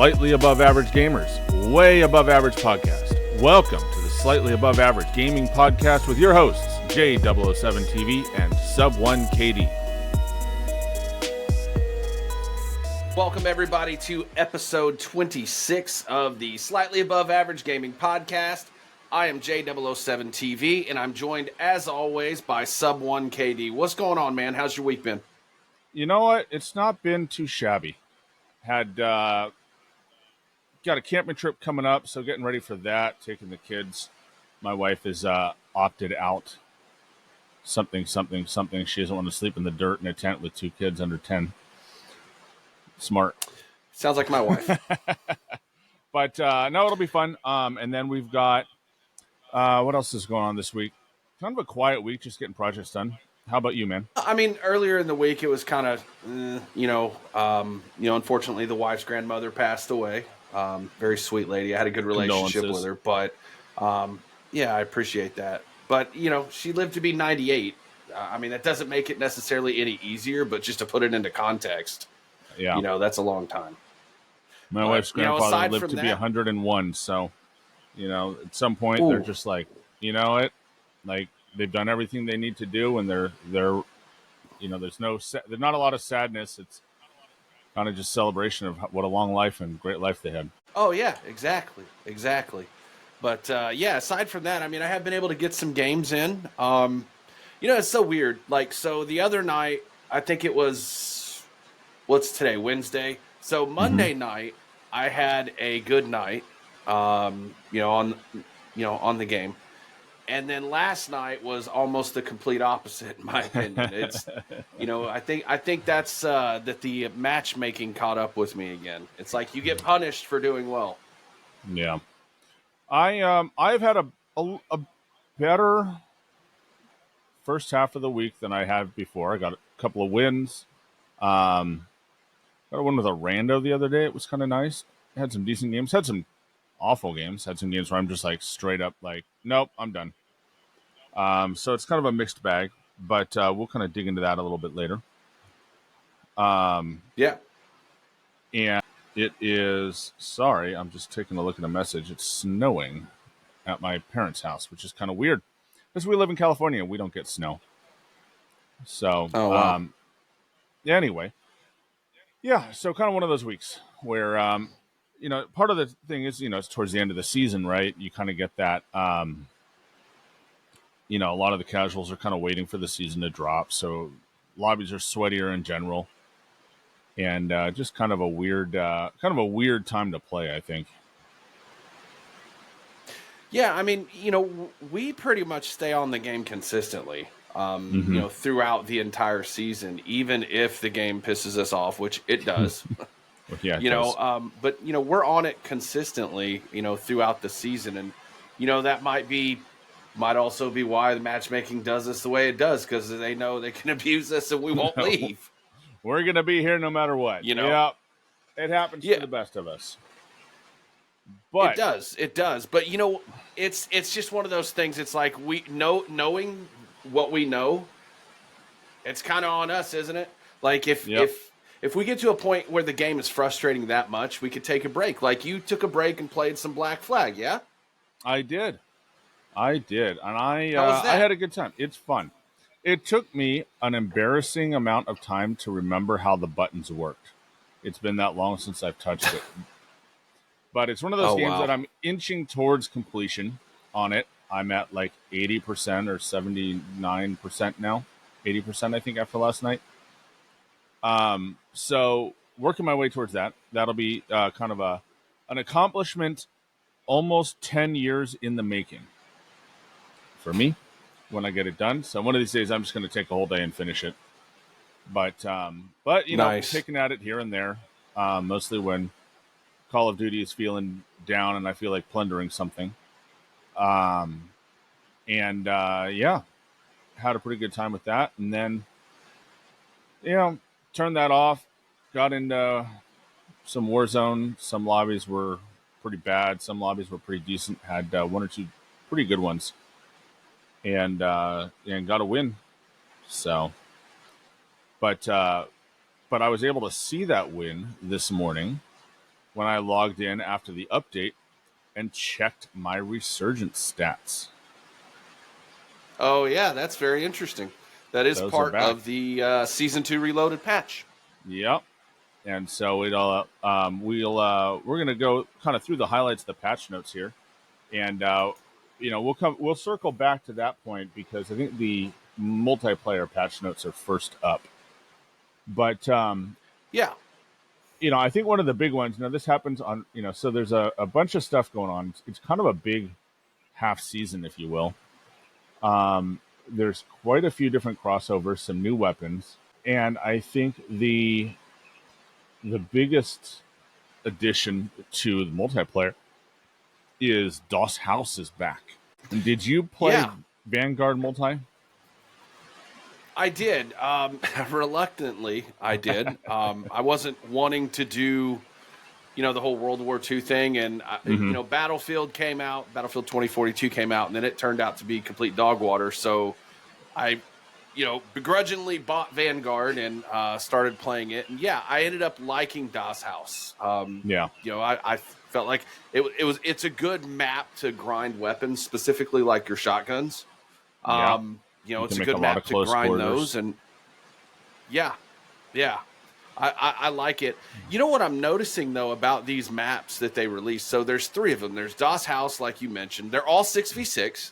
Slightly above average gamers, way above average podcast. Welcome to the Slightly Above Average Gaming Podcast with your hosts, J007TV and Sub1KD. Welcome, everybody, to episode 26 of the Slightly Above Average Gaming Podcast. I am J007TV, and I'm joined, as always, by Sub1KD. What's going on, man? How's your week been? You know what? It's not been too shabby. Had got a camping trip coming up, so getting ready for that, taking the kids. My wife is opted out. Something. She doesn't want to sleep in the dirt in a tent with two kids under 10. Smart. Sounds like my wife. But no, it'll be fun. And then we've got what else is going on this week? Kind of a quiet week, just getting projects done. How about you, man? I mean, earlier in the week, it was kind of, unfortunately, the wife's grandmother passed away. Very sweet lady. I had a good relationship with her, but yeah, I appreciate that. But, she lived to be 98. I mean, that doesn't make it necessarily any easier, but just to put it into context, that's a long time. My wife's grandfather lived to be 101. So, at some point they're just like, like they've done everything they need to do, and they're there's not a lot of sadness. It's kind of just celebration of what a long life and great life they had. Oh yeah, exactly. But aside from that, I mean, I have been able to get some games in. It's so weird. Like, so the other night, I think it was, what's today, Wednesday? So Monday night, I had a good night, on the game. And then last night was almost the complete opposite, in my opinion. It's, I think that's that the matchmaking caught up with me again. It's like you get punished for doing well. Yeah, I've had a better first half of the week than I have before. I got a couple of wins. Got a win with a rando the other day. It was kind of nice. Had some decent games. Had some awful games. Had some games where I'm just like straight up like, nope, I'm done. So it's kind of a mixed bag, but we'll kind of dig into that a little bit later. Yeah. And it is, sorry, I'm just taking a look at a message. It's snowing at my parents' house, which is kind of weird because we live in California and we don't get snow. So, wow. Anyway, yeah, so kind of one of those weeks where, part of the thing is, it's towards the end of the season, right? You kind of get that, a lot of the casuals are kind of waiting for the season to drop. So lobbies are sweatier in general, and just kind of a weird time to play, I think. Yeah, I mean, we pretty much stay on the game consistently, throughout the entire season, even if the game pisses us off, which it does. Yeah, it does. But we're on it consistently, throughout the season, and that might also be why the matchmaking does this the way it does, because they know they can abuse us and we won't leave. We're gonna be here no matter what. Yeah, it happens to the best of us. But it does. But it's just one of those things. It's like knowing what we know, it's kind of on us, isn't it? Like if we get to a point where the game is frustrating that much, we could take a break. Like you took a break and played some Black Flag, yeah? I did. And I How was that? I had a good time. It's fun. It took me an embarrassing amount of time to remember how the buttons worked. It's been that long since I've touched it. But it's one of those games that I'm inching towards completion on it. I'm at like 80% or 79% now. 80%, I think, after last night. So working my way towards that. That'll be kind of an accomplishment almost 10 years in the making for me when I get it done. So one of these days I'm just going to take a whole day and finish it. But nice. Picking at it here and there, mostly when Call of Duty is feeling down and I feel like plundering something. Had a pretty good time with that. And then, turned that off, got into some Warzone. Some lobbies were pretty bad. Some lobbies were pretty decent. Had one or two pretty good ones. And got a win. So, but I was able to see that win this morning when I logged in after the update and checked my Resurgence stats. Oh yeah, that's very interesting. That is Those are part back. of the Season 2 Reloaded patch. Yep. And so we're gonna go kind of through the highlights of the patch notes here, and we'll circle back to that point because I think the multiplayer patch notes are first up. But Yeah. I think one of the big ones. This happens on so there's a bunch of stuff going on. It's kind of a big half season, if you will. There's quite a few different crossovers, some new weapons, and I think the biggest addition to the multiplayer is DOS House is back. And did you play Yeah. Vanguard multi? I did. Reluctantly, I did. I wasn't wanting to do, the whole World War II thing. And, Battlefield came out, Battlefield 2042 came out, and then it turned out to be complete dog water. So I, begrudgingly bought Vanguard and started playing it. And, yeah, I ended up liking DOS House. I felt like it's a good map to grind weapons, specifically like your shotguns. It's a good map to grind those, and yeah, I like it. You know what I'm noticing though about these maps that they release? So there's 3 of them. There's DOS House, like you mentioned. They're all 6v6.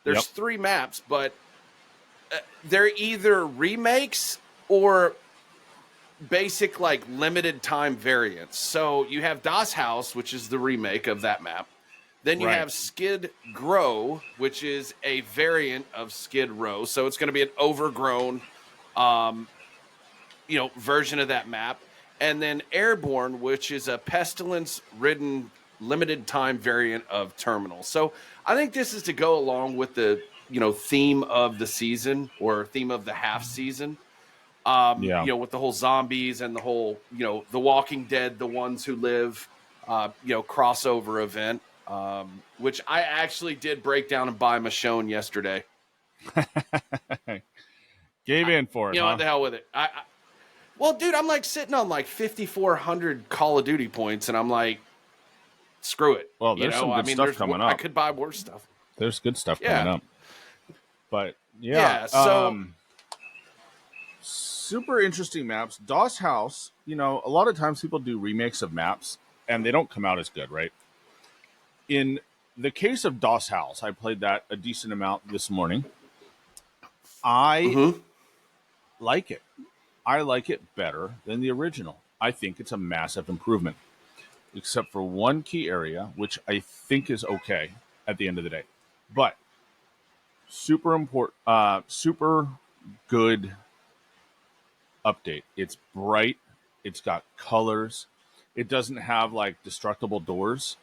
There's 3 maps, but they're either remakes or basic like limited time variants. So you have DOS House, which is the remake of that map. Then you have Skid Grow, which is a variant of Skid Row. So it's going to be an overgrown, version of that map. And then Airborne, which is a pestilence-ridden limited time variant of Terminal. So I think this is to go along with the, theme of the season or theme of the half season. With the whole zombies and the whole, The Walking Dead, the ones who live, crossover event. Which I actually did break down and buy Michonne yesterday. Gave in for it. What the hell with it? Well, dude, I'm like sitting on like 5,400 Call of Duty points, and I'm like, screw it. Well, there's some good stuff coming up. I could buy more stuff. There's good stuff coming up. But so super interesting maps. DOS House, a lot of times people do remakes of maps, and they don't come out as good, right? In the case of DOS House, I played that a decent amount this morning. I like it. I like it better than the original. I think it's a massive improvement, except for one key area, which I think is okay at the end of the day. But super good update. It's bright. It's got colors. It doesn't have like destructible doors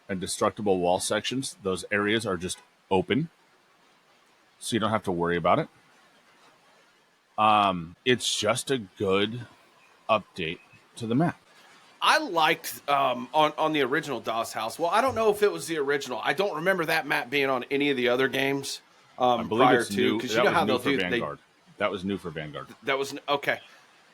and destructible wall sections. Those areas are just open, so you don't have to worry about it. It's just a good update to the map. I liked on the original DOS House. Well, I don't know if it was the original. I don't remember that map being on any of the other games I believe prior it's to, new. because That you know was how new they'll for do. Vanguard. That was new for Vanguard. That was okay.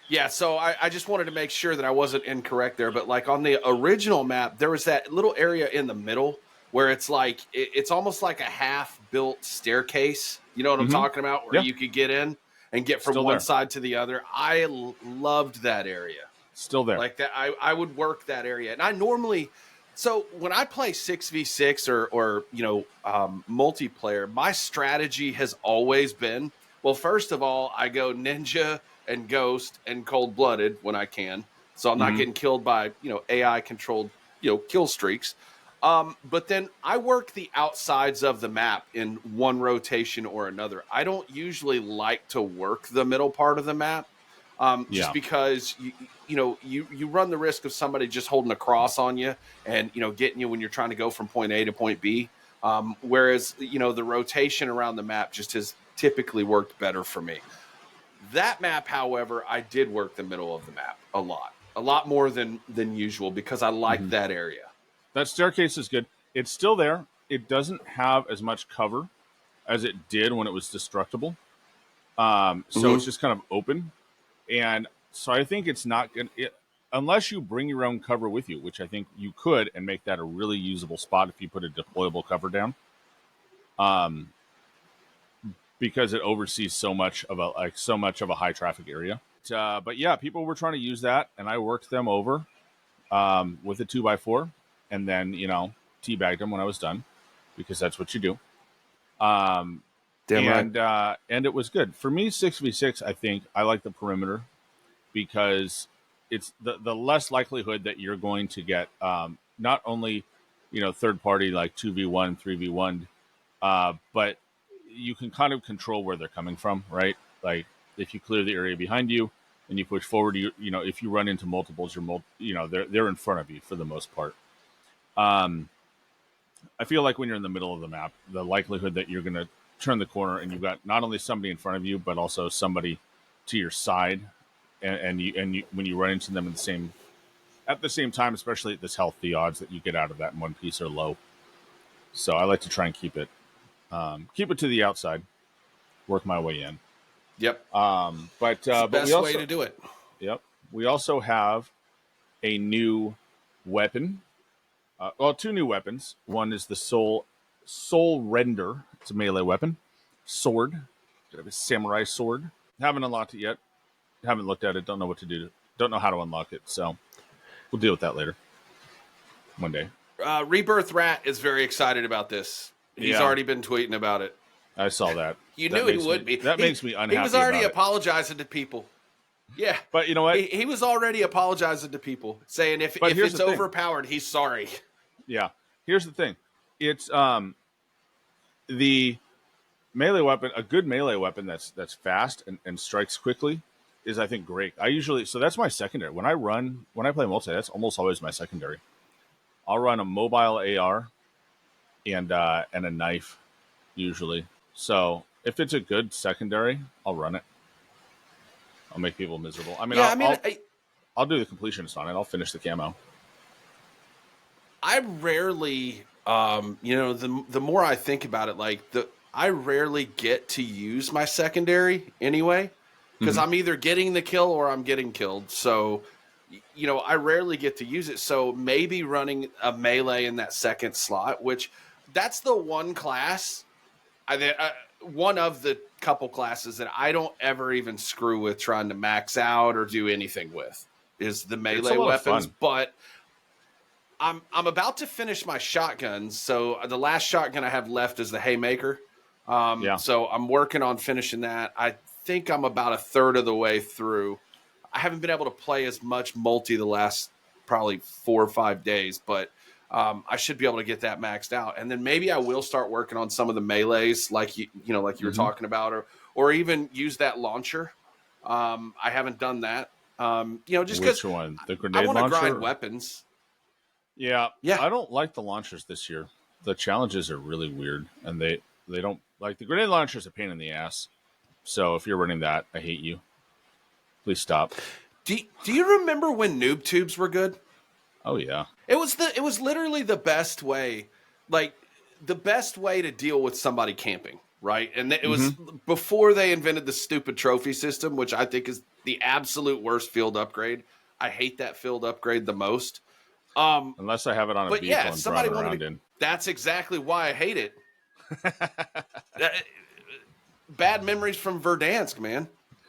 Yeah, so I just wanted to make sure that I wasn't incorrect there. But like on the original map, there was that little area in the middle where it's like it's almost like a half-built staircase. You know what I'm talking about? Where you could get in and get from one side to the other. I loved that area. Still there. Like that, I would work that area. And I normally, so when I play 6v6 or multiplayer, my strategy has always been, well, first of all, I go ninja and ghost and cold-blooded when I can. So I'm not getting killed by, AI controlled, kill streaks. But then I work the outsides of the map in one rotation or another. I don't usually like to work the middle part of the map. Just because you run the risk of somebody just holding a cross on you and getting you when you're trying to go from point A to point B. Whereas the rotation around the map just has typically worked better for me. That map, however, I did work the middle of the map a lot more than usual because I like that area. That staircase is good. It's still there. It doesn't have as much cover as it did when it was destructible. So it's just kind of open. And so I think it's not good. unless you bring your own cover with you, which I think you could, and make that a really usable spot if you put a deployable cover down. Because it oversees so much of a high traffic area. But yeah, people were trying to use that, and I worked them over with a 2x4, and then teabagged them when I was done, because that's what you do. Damn right. And it was good for me. 6v6. I think I like the perimeter because it's the less likelihood that you're going to get not only third party like 2v1, 3v1, but you can kind of control where they're coming from, right? Like if you clear the area behind you and you push forward, if you run into multiples, they're in front of you for the most part. I feel like when you're in the middle of the map, the likelihood that you're going to turn the corner and you've got not only somebody in front of you, but also somebody to your side, and when you run into them at the same time, especially at this health, the odds that you get out of that in one piece are low. So I like to try and keep it to the outside, work my way in. Yep. But best we also, way to do it. Yep. We also have a new weapon. Two new weapons. One is the Soul Render. It's a melee weapon. Sword. A samurai sword. Haven't unlocked it yet. Haven't looked at it. Don't know what to do. Don't know how to unlock it. So we'll deal with that later. One day. Rebirth Rat is very excited about this. He's already been tweeting about it. I saw that. You knew he would be. That makes me unhappy. He was already apologizing to people. Yeah. But you know what? He was already apologizing to people, saying if it's overpowered, he's sorry. Yeah. Here's the thing. It's the melee weapon, a good melee weapon that's fast and strikes quickly is, I think, great. So that's my secondary. When I play multi, that's almost always my secondary. I'll run a mobile AR and a knife usually. So if it's a good secondary, I'll run it. I'll make people miserable. I mean, I'll do the completionist on it. I'll finish the camo. I rarely, the more I think about it, I rarely get to use my secondary anyway, because I'm either getting the kill or I'm getting killed. So, I rarely get to use it. So maybe running a melee in that second slot, which that's the one class, one of the couple classes that I don't ever even screw with trying to max out or do anything with, is the melee weapons. But I'm about to finish my shotguns. So the last shotgun I have left is the Haymaker. So I'm working on finishing that. I think I'm about a third of the way through. I haven't been able to play as much multi the last probably 4 or 5 days, but I should be able to get that maxed out. And then maybe I will start working on some of the melees like you were talking about, or even use that launcher. I haven't done that. Just because the grenade I want to launcher? grind weapons. Yeah. I don't like the launchers this year. The challenges are really weird, and they don't like the grenade launcher is a pain in the ass. So if you're running that, I hate you. Please stop. Do you remember when noob tubes were good? Oh yeah. It was literally the best way, to deal with somebody camping, right? And it was before they invented the stupid trophy system, which I think is the absolute worst field upgrade. I hate that field upgrade the most. Unless I have it on a vehicle and drive around in. That's exactly why I hate it. Bad memories from Verdansk, man.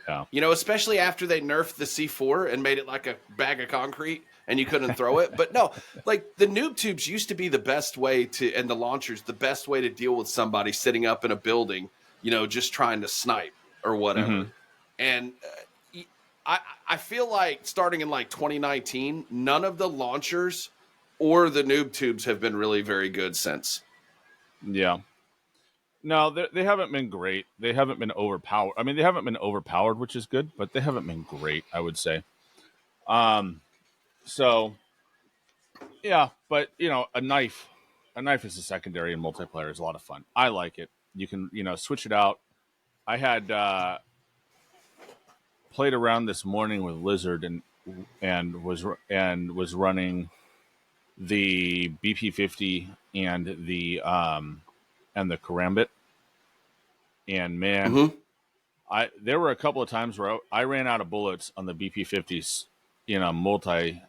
Yeah. Especially after they nerfed the C4 and made it like a bag of concrete and you couldn't throw it. But no, like the noob tubes used to be the best way and the launchers, the best way to deal with somebody sitting up in a building, just trying to snipe or whatever. And I feel like starting in 2019, none of the launchers or the noob tubes have been really very good since. Yeah. No, they haven't been great. They haven't been overpowered. I mean, they haven't been overpowered, which is good, but they haven't been great, I would say. So, yeah, but, a knife as a secondary in multiplayer is a lot of fun. I like it. You can, switch it out. I had played around this morning with Lizard and was running the BP-50 and the Karambit. And man, there were a couple of times where I ran out of bullets on the BP-50s in a multi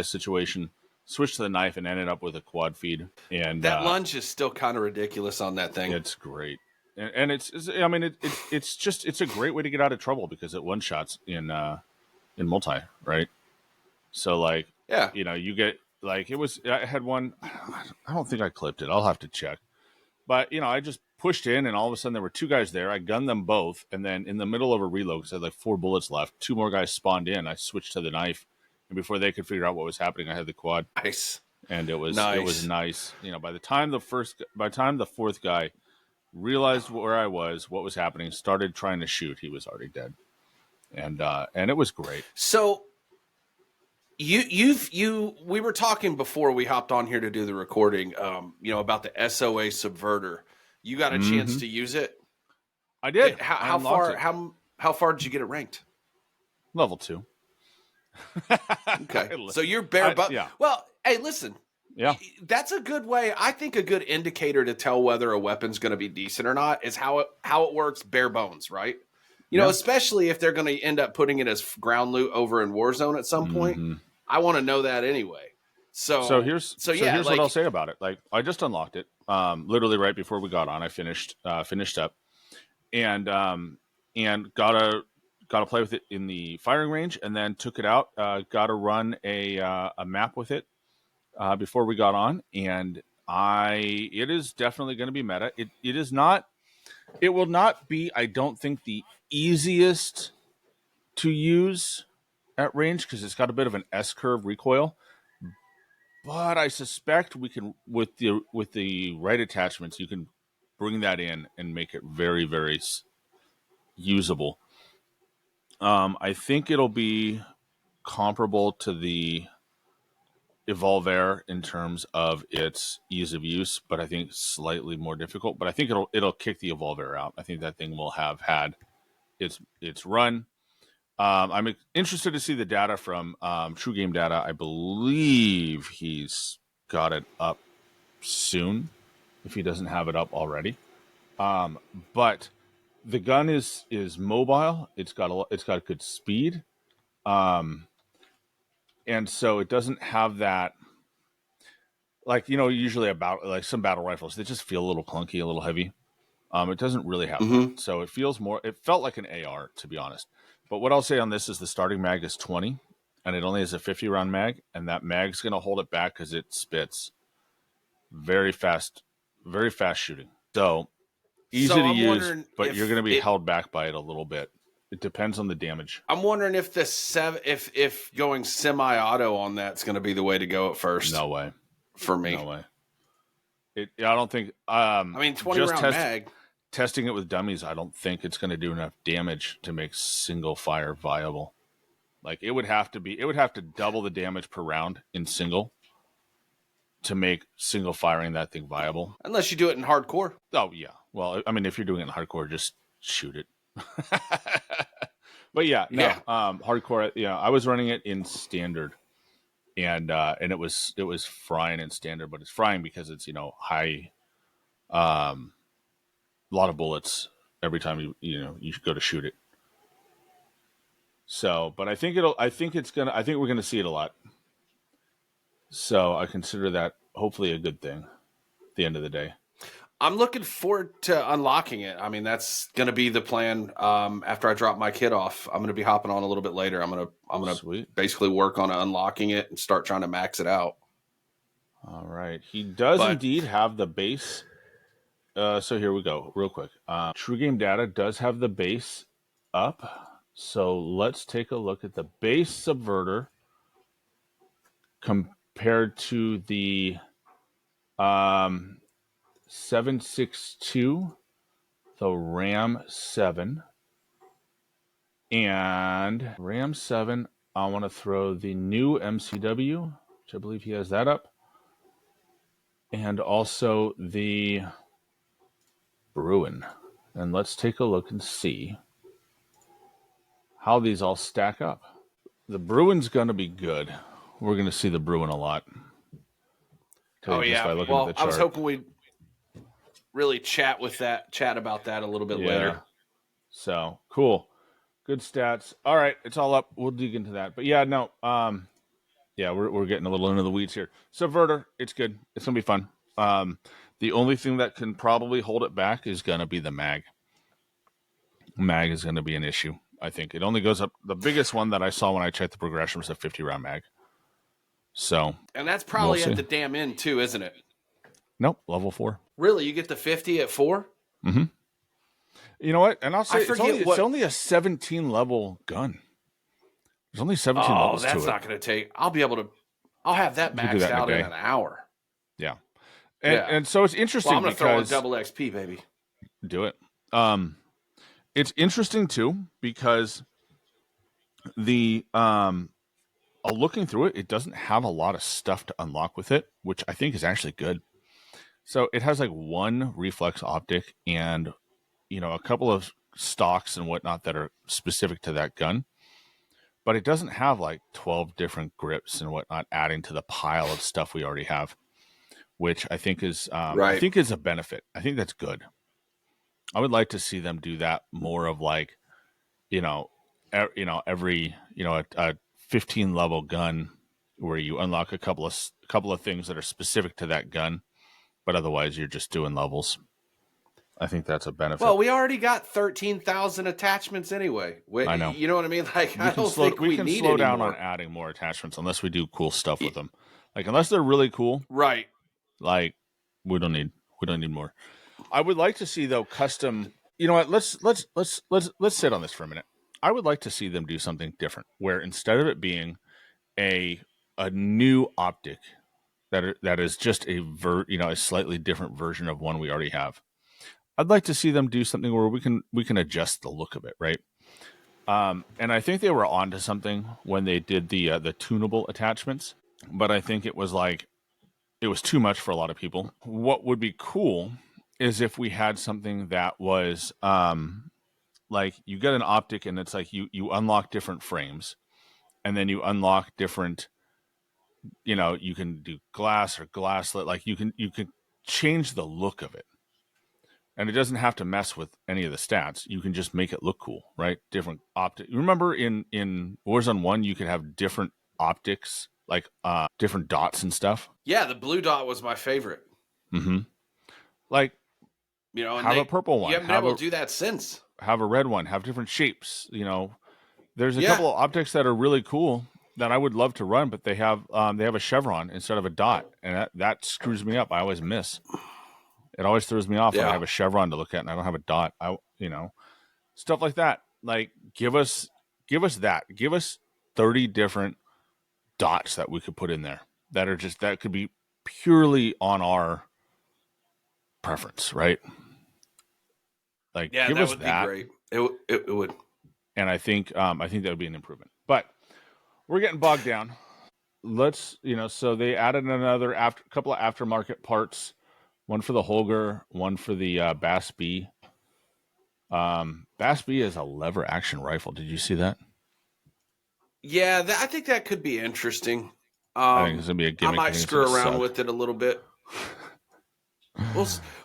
situation, switched to the knife and ended up with a quad feed. And that lunge is still kind of ridiculous on that thing. it's great. And it's I mean, it's a great way to get out of trouble because it one shots in multi, right? So like, Yeah. you get like, I had one, I don't think I clipped it. I'll have to check. But, I just pushed in and all of a sudden there were two guys there. I gunned them both. And then in the middle of a reload, because I had like 4 bullets left, 2 more guys spawned in. I switched to the knife. And before they could figure out what was happening, I had the quad. Nice. And it was nice. By the time the fourth guy realized where I was, what was happening, started trying to shoot, he was already dead. And it was great. So we were talking before we hopped on here to do the recording, about the SOA Subverter. You got a chance to use it? I did. How far did you get it ranked? Level 2. Okay. So you're bare butt. Yeah. Well, hey, listen. Yeah. That's a good way. I think a good indicator to tell whether a weapon's going to be decent or not is how it works bare bones, right? Especially if they're going to end up putting it as ground loot over in Warzone at some point. I want to know that anyway. So here's what I'll say about it. Like, I just unlocked it, literally right before we got on. I finished up, and got to play with it in the firing range, and then took it out. Got to run a map with it before we got on, and it is definitely going to be meta. It is not. It will not be, I don't think, the easiest to use at range because it's got a bit of an S-curve recoil. But I suspect we can, with the right attachments, you can bring that in and make it very, very usable. I think it'll be comparable to the Evolve Air in terms of its ease of use, but I think slightly more difficult. But I think it'll kick the Evolve Air out. I think that thing will have had its run. I'm interested to see the data from True Game Data. I believe he's got it up soon, if he doesn't have it up already. But the gun is mobile. It's got good speed. And so it doesn't have that, like, usually about like some battle rifles, they just feel a little clunky, a little heavy. It doesn't really have that. So it felt like an AR, to be honest. But what I'll say on this is the starting mag is 20, and it only has a 50 round mag, and that mag's going to hold it back because it spits very fast shooting. So easy to use, but you're going to be held back by it a little bit. It depends on the damage. I'm wondering if if going semi-auto on that's going to be the way to go at first. No way. For me. No way. I don't think. 20 round mag. Testing it with dummies, I don't think it's going to do enough damage to make single fire viable. Like, it would have to double the damage per round in single to make single firing that thing viable. Unless you do it in hardcore. Oh yeah. Well, I mean, if you're doing it in hardcore, just shoot it. But yeah, no. Hardcore. I was running it in standard, and it was frying in standard, but it's frying because it's high, a lot of bullets every time you go to shoot it. So, but I think we're gonna see it a lot. So I consider that hopefully a good thing at the end of the day. I'm looking forward to unlocking it. I mean, that's going to be the plan. After I drop my kid off, I'm going to be hopping on a little bit later. I'm going to basically work on unlocking it and start trying to max it out. All right. He does indeed have the base. So here we go real quick. True Game Data does have the base up. So let's take a look at the base Subverter compared to the 7.62, the RAM 7, and RAM 7. I want to throw the new MCW, which I believe he has that up, and also the Bruin. And let's take a look and see how these all stack up. The Bruin's going to be good. We're going to see the Bruin a lot. Oh yeah. Well, I was hoping we'd really chat about that a little bit later. So cool. Good stats. All right, it's all up. We'll dig into that. But yeah, no. Yeah, we're getting a little into the weeds here. Subverter, it's good. It's gonna be fun. The only thing that can probably hold it back is gonna be the mag. Mag is gonna be an issue. I think it only goes up. The biggest one that I saw when I checked the progression was a 50 round mag. So, and that's probably at the damn end too, isn't it? Nope, level 4. Really, you get the 50 at 4? Mm-hmm. You know what? And I'll say it's only a 17 level gun. There's only 17 levels to it. Oh, that's not going to take. I'll have that maxed out in an hour. Yeah. And so it's interesting. Well, I'm going to throw in double XP, baby. Do it. It's interesting too because looking through it, it doesn't have a lot of stuff to unlock with it, which I think is actually good. So it has like one reflex optic and, a couple of stocks and whatnot that are specific to that gun. But it doesn't have like 12 different grips and whatnot adding to the pile of stuff we already have, which I think is I think is a benefit. I think that's good. I would like to see them do that more of like, every a 15 level gun where you unlock a couple of things that are specific to that gun, but otherwise you're just doing levels. I think that's a benefit. Well, we already got 13,000 attachments anyway. I know. You know what I mean? Like, I don't think we need slow down anymore. on adding more attachments unless we do cool stuff with them. Like, unless they're really cool, right? Like, we don't need more. I would like to see though custom. You know what? Let's sit on this for a minute. I would like to see them do something different, where instead of it being a new optic that is just a slightly different version of one we already have. I'd like to see them do something where we can adjust the look of it, right? And I think they were onto something when they did the tunable attachments, but I think it was too much for a lot of people. What would be cool is if we had something that was like you get an optic and it's like you unlock different frames, and then you unlock different, you can do glass or glasslit, like you can change the look of it. And it doesn't have to mess with any of the stats. You can just make it look cool, right? Different optic. Remember in Warzone 1, you could have different optics, like different dots and stuff? Yeah, the blue dot was my favorite. Mm-hmm. Like, have a purple one. You haven't been able to do that since. Have a red one. Have different shapes. There's a couple of optics that are really cool that I would love to run, but they have a chevron instead of a dot, and that screws me up. I always miss. It always throws me off when I have a chevron to look at and I don't have a dot. Stuff like that. Like, give us that. Give us 30 different dots that we could put in there that could be purely on our preference, right? Like, give us that. Be great. It would. And I think that would be an improvement. But we're getting bogged down. Let's, so they added another couple of aftermarket parts. One for the Holger, one for the Bass B. Bass B is a lever action rifle. Did you see that? Yeah, I think that could be interesting. I think it's going to be a gimmick. I might screw around with it a little bit.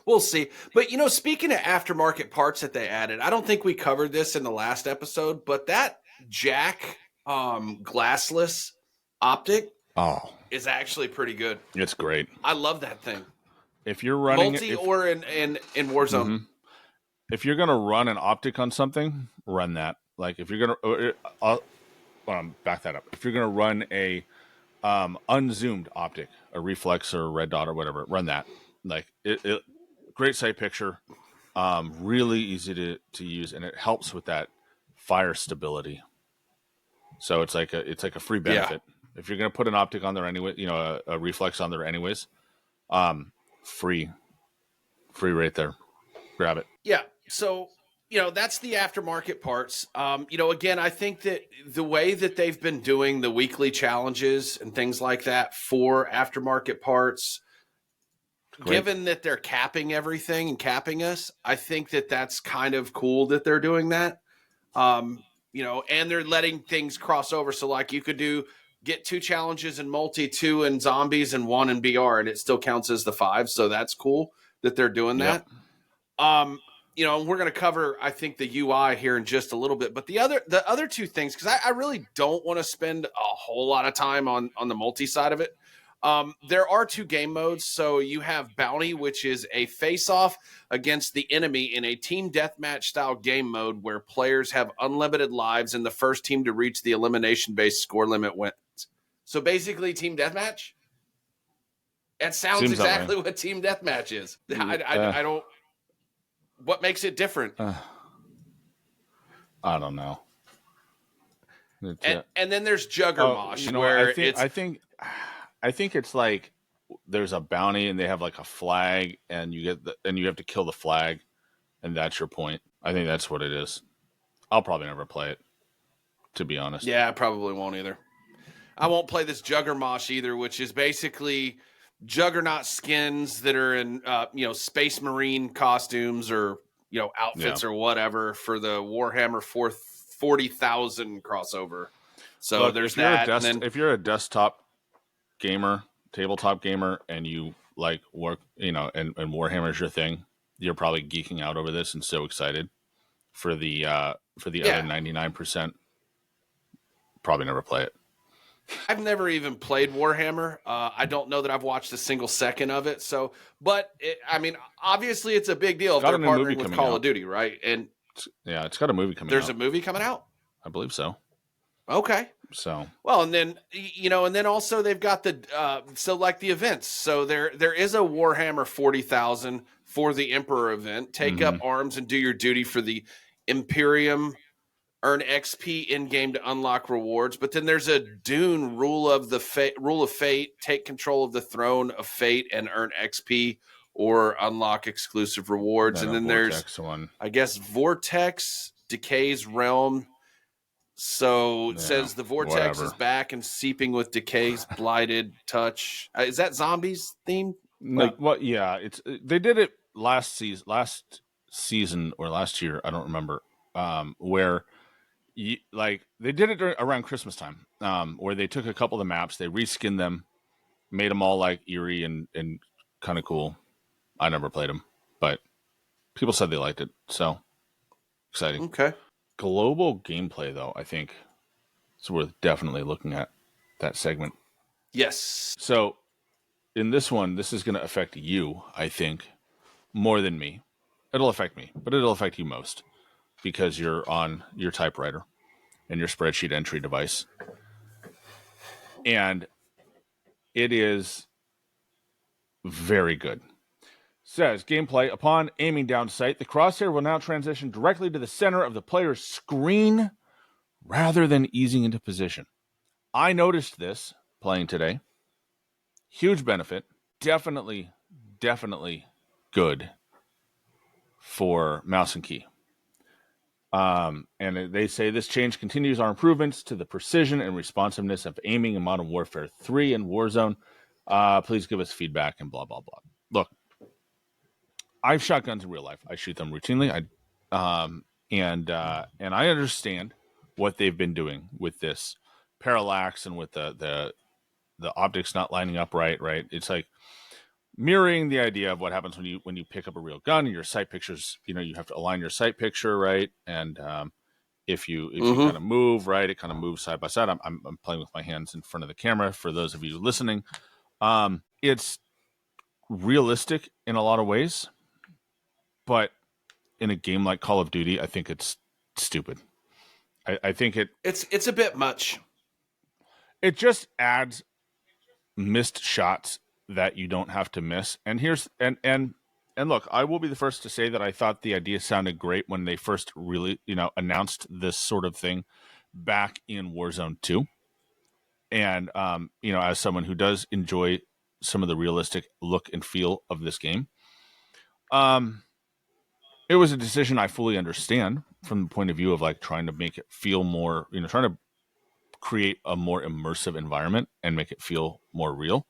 We'll see. But, speaking of aftermarket parts that they added, I don't think we covered this in the last episode, but that Jack glassless optic is actually pretty good. It's great. I love that thing. If you're running or in Warzone, mm-hmm. If you're gonna run an optic on something, run that. Like if you're gonna back that up. If you're gonna run a unzoomed optic, a reflex or a red dot or whatever, run that. Like it great sight picture, really easy to use, and it helps with that fire stability. So it's like a free benefit. Yeah. If you're gonna put an optic on there anyway, a reflex on there anyways. Free right there. Grab it. Yeah. So, that's the aftermarket parts. Again, I think that the way that they've been doing the weekly challenges and things like that for aftermarket parts, given that they're capping everything and capping us, I think that that's kind of cool that they're doing that. And they're letting things cross over. So like you could get 2 challenges in multi, 2 in zombies, and 1 in BR, and it still counts as the 5. So that's cool that they're doing that. we're going to cover, I think, the UI here in just a little bit. But the other two things, because I really don't want to spend a whole lot of time on the multi side of it. There are two game modes. So you have Bounty, which is a face-off against the enemy in a team deathmatch style game mode where players have unlimited lives and the first team to reach the elimination-based score limit wins. So basically, team deathmatch. It sounds Seems exactly what team deathmatch is. I don't. What makes it different? I don't know. And then there's Juggermosh, where I think it's like there's a bounty and they have like a flag, and you have to kill the flag, and that's your point. I think that's what it is. I'll probably never play it, to be honest. Yeah, I probably won't either. I won't play this Juggermosh either, which is basically Juggernaut skins that are in Space Marine costumes or outfits or whatever for the Warhammer 40,000 crossover. So look, there's that. If you're a desktop gamer, tabletop gamer, and you like work, and Warhammer's your thing, you're probably geeking out over this and so excited. For the other 99%, probably never play it. I've never even played Warhammer. I don't know that I've watched a single second of it. So, but obviously it's a big deal if they're partnering with Call of Duty, right? And it's got a movie coming out. There's a movie coming out? I believe so. Okay. So, well, and then, and then also they've got the events. So there is a Warhammer 40,000 for the Emperor event. Take up arms and do your duty for the Imperium. Earn XP in game to unlock rewards, but then there's a Dune rule of fate. Take control of the throne of fate and earn XP or unlock exclusive rewards. And then there's I guess Vortex Decay's realm. So it says the Vortex is back and seeping with Decay's blighted touch. Is that zombies themed? No, they did it last season or last year. I don't remember. Where. They did it around Christmas time, where they took a couple of the maps, they reskinned them, made them all like eerie and kind of cool. I never played them, but people said they liked it, so exciting. Okay. Global gameplay, though, I think it's worth definitely looking at that segment. Yes. So in this one, this is going to affect you, I think, more than me. It'll affect me, but it'll affect you most because you're on your typewriter and your spreadsheet entry device. And it is very good. Says, gameplay, upon aiming down sight, the crosshair will now transition directly to the center of the player's screen rather than easing into position. I noticed this playing today. Huge benefit. Definitely good for mouse and key. And they say this change continues our improvements to the precision and responsiveness of aiming in Modern Warfare 3 and Warzone. Please give us feedback and blah, blah, blah. Look, I've shot guns in real life. I shoot them routinely. And I understand what they've been doing with this parallax and with the optics not lining up right. It's like mirroring the idea of what happens when you pick up a real gun and your sight pictures, you have to align your sight picture, right? And if you kind of move, right, it kind of moves side by side. I'm playing with my hands in front of the camera for those of you listening. It's realistic in a lot of ways, but in a game like Call of Duty, I think it's stupid. I think it's a bit much. It just adds missed shots that you don't have to miss. And look, I will be the first to say that I thought the idea sounded great when they first really, announced this sort of thing back in Warzone 2. And, as someone who does enjoy some of the realistic look and feel of this game, it was a decision I fully understand from the point of view of like trying to make it feel more, trying to create a more immersive environment and make it feel more real.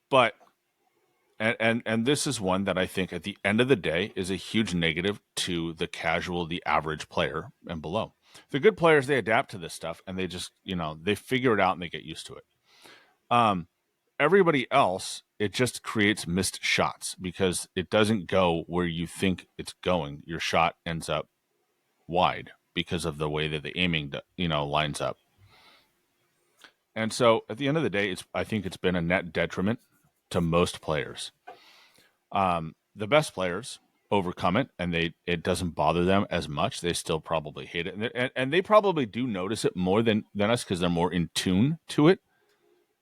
But, and this is one that I think at the end of the day is a huge negative to the casual, the average player and below. The good players, they adapt to this stuff and they just, they figure it out and they get used to it. everybody else, it just creates missed shots because it doesn't go where you think it's going. Your shot ends up wide because of the way that the aiming, lines up. And so at the end of the day, I think it's been a net detriment to most players. The best players overcome it, and it doesn't bother them as much. They still probably hate it, and they probably do notice it more than us because they're more in tune to it.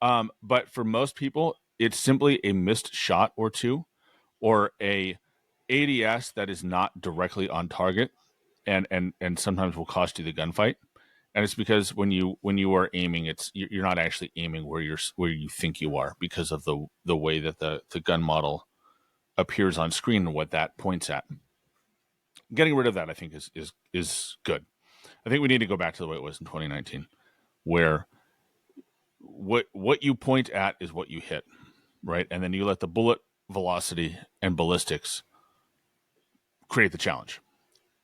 But for most people, it's simply a missed shot or two, or a ADS that is not directly on target, and sometimes will cost you the gunfight. And it's because when you are aiming, you're not actually aiming where you think you are because of the way that the gun model appears on screen and what that points at. Getting rid of that, I think, is good. I think we need to go back to the way it was in 2019, where what you point at is what you hit, right? And then you let the bullet velocity and ballistics create the challenge.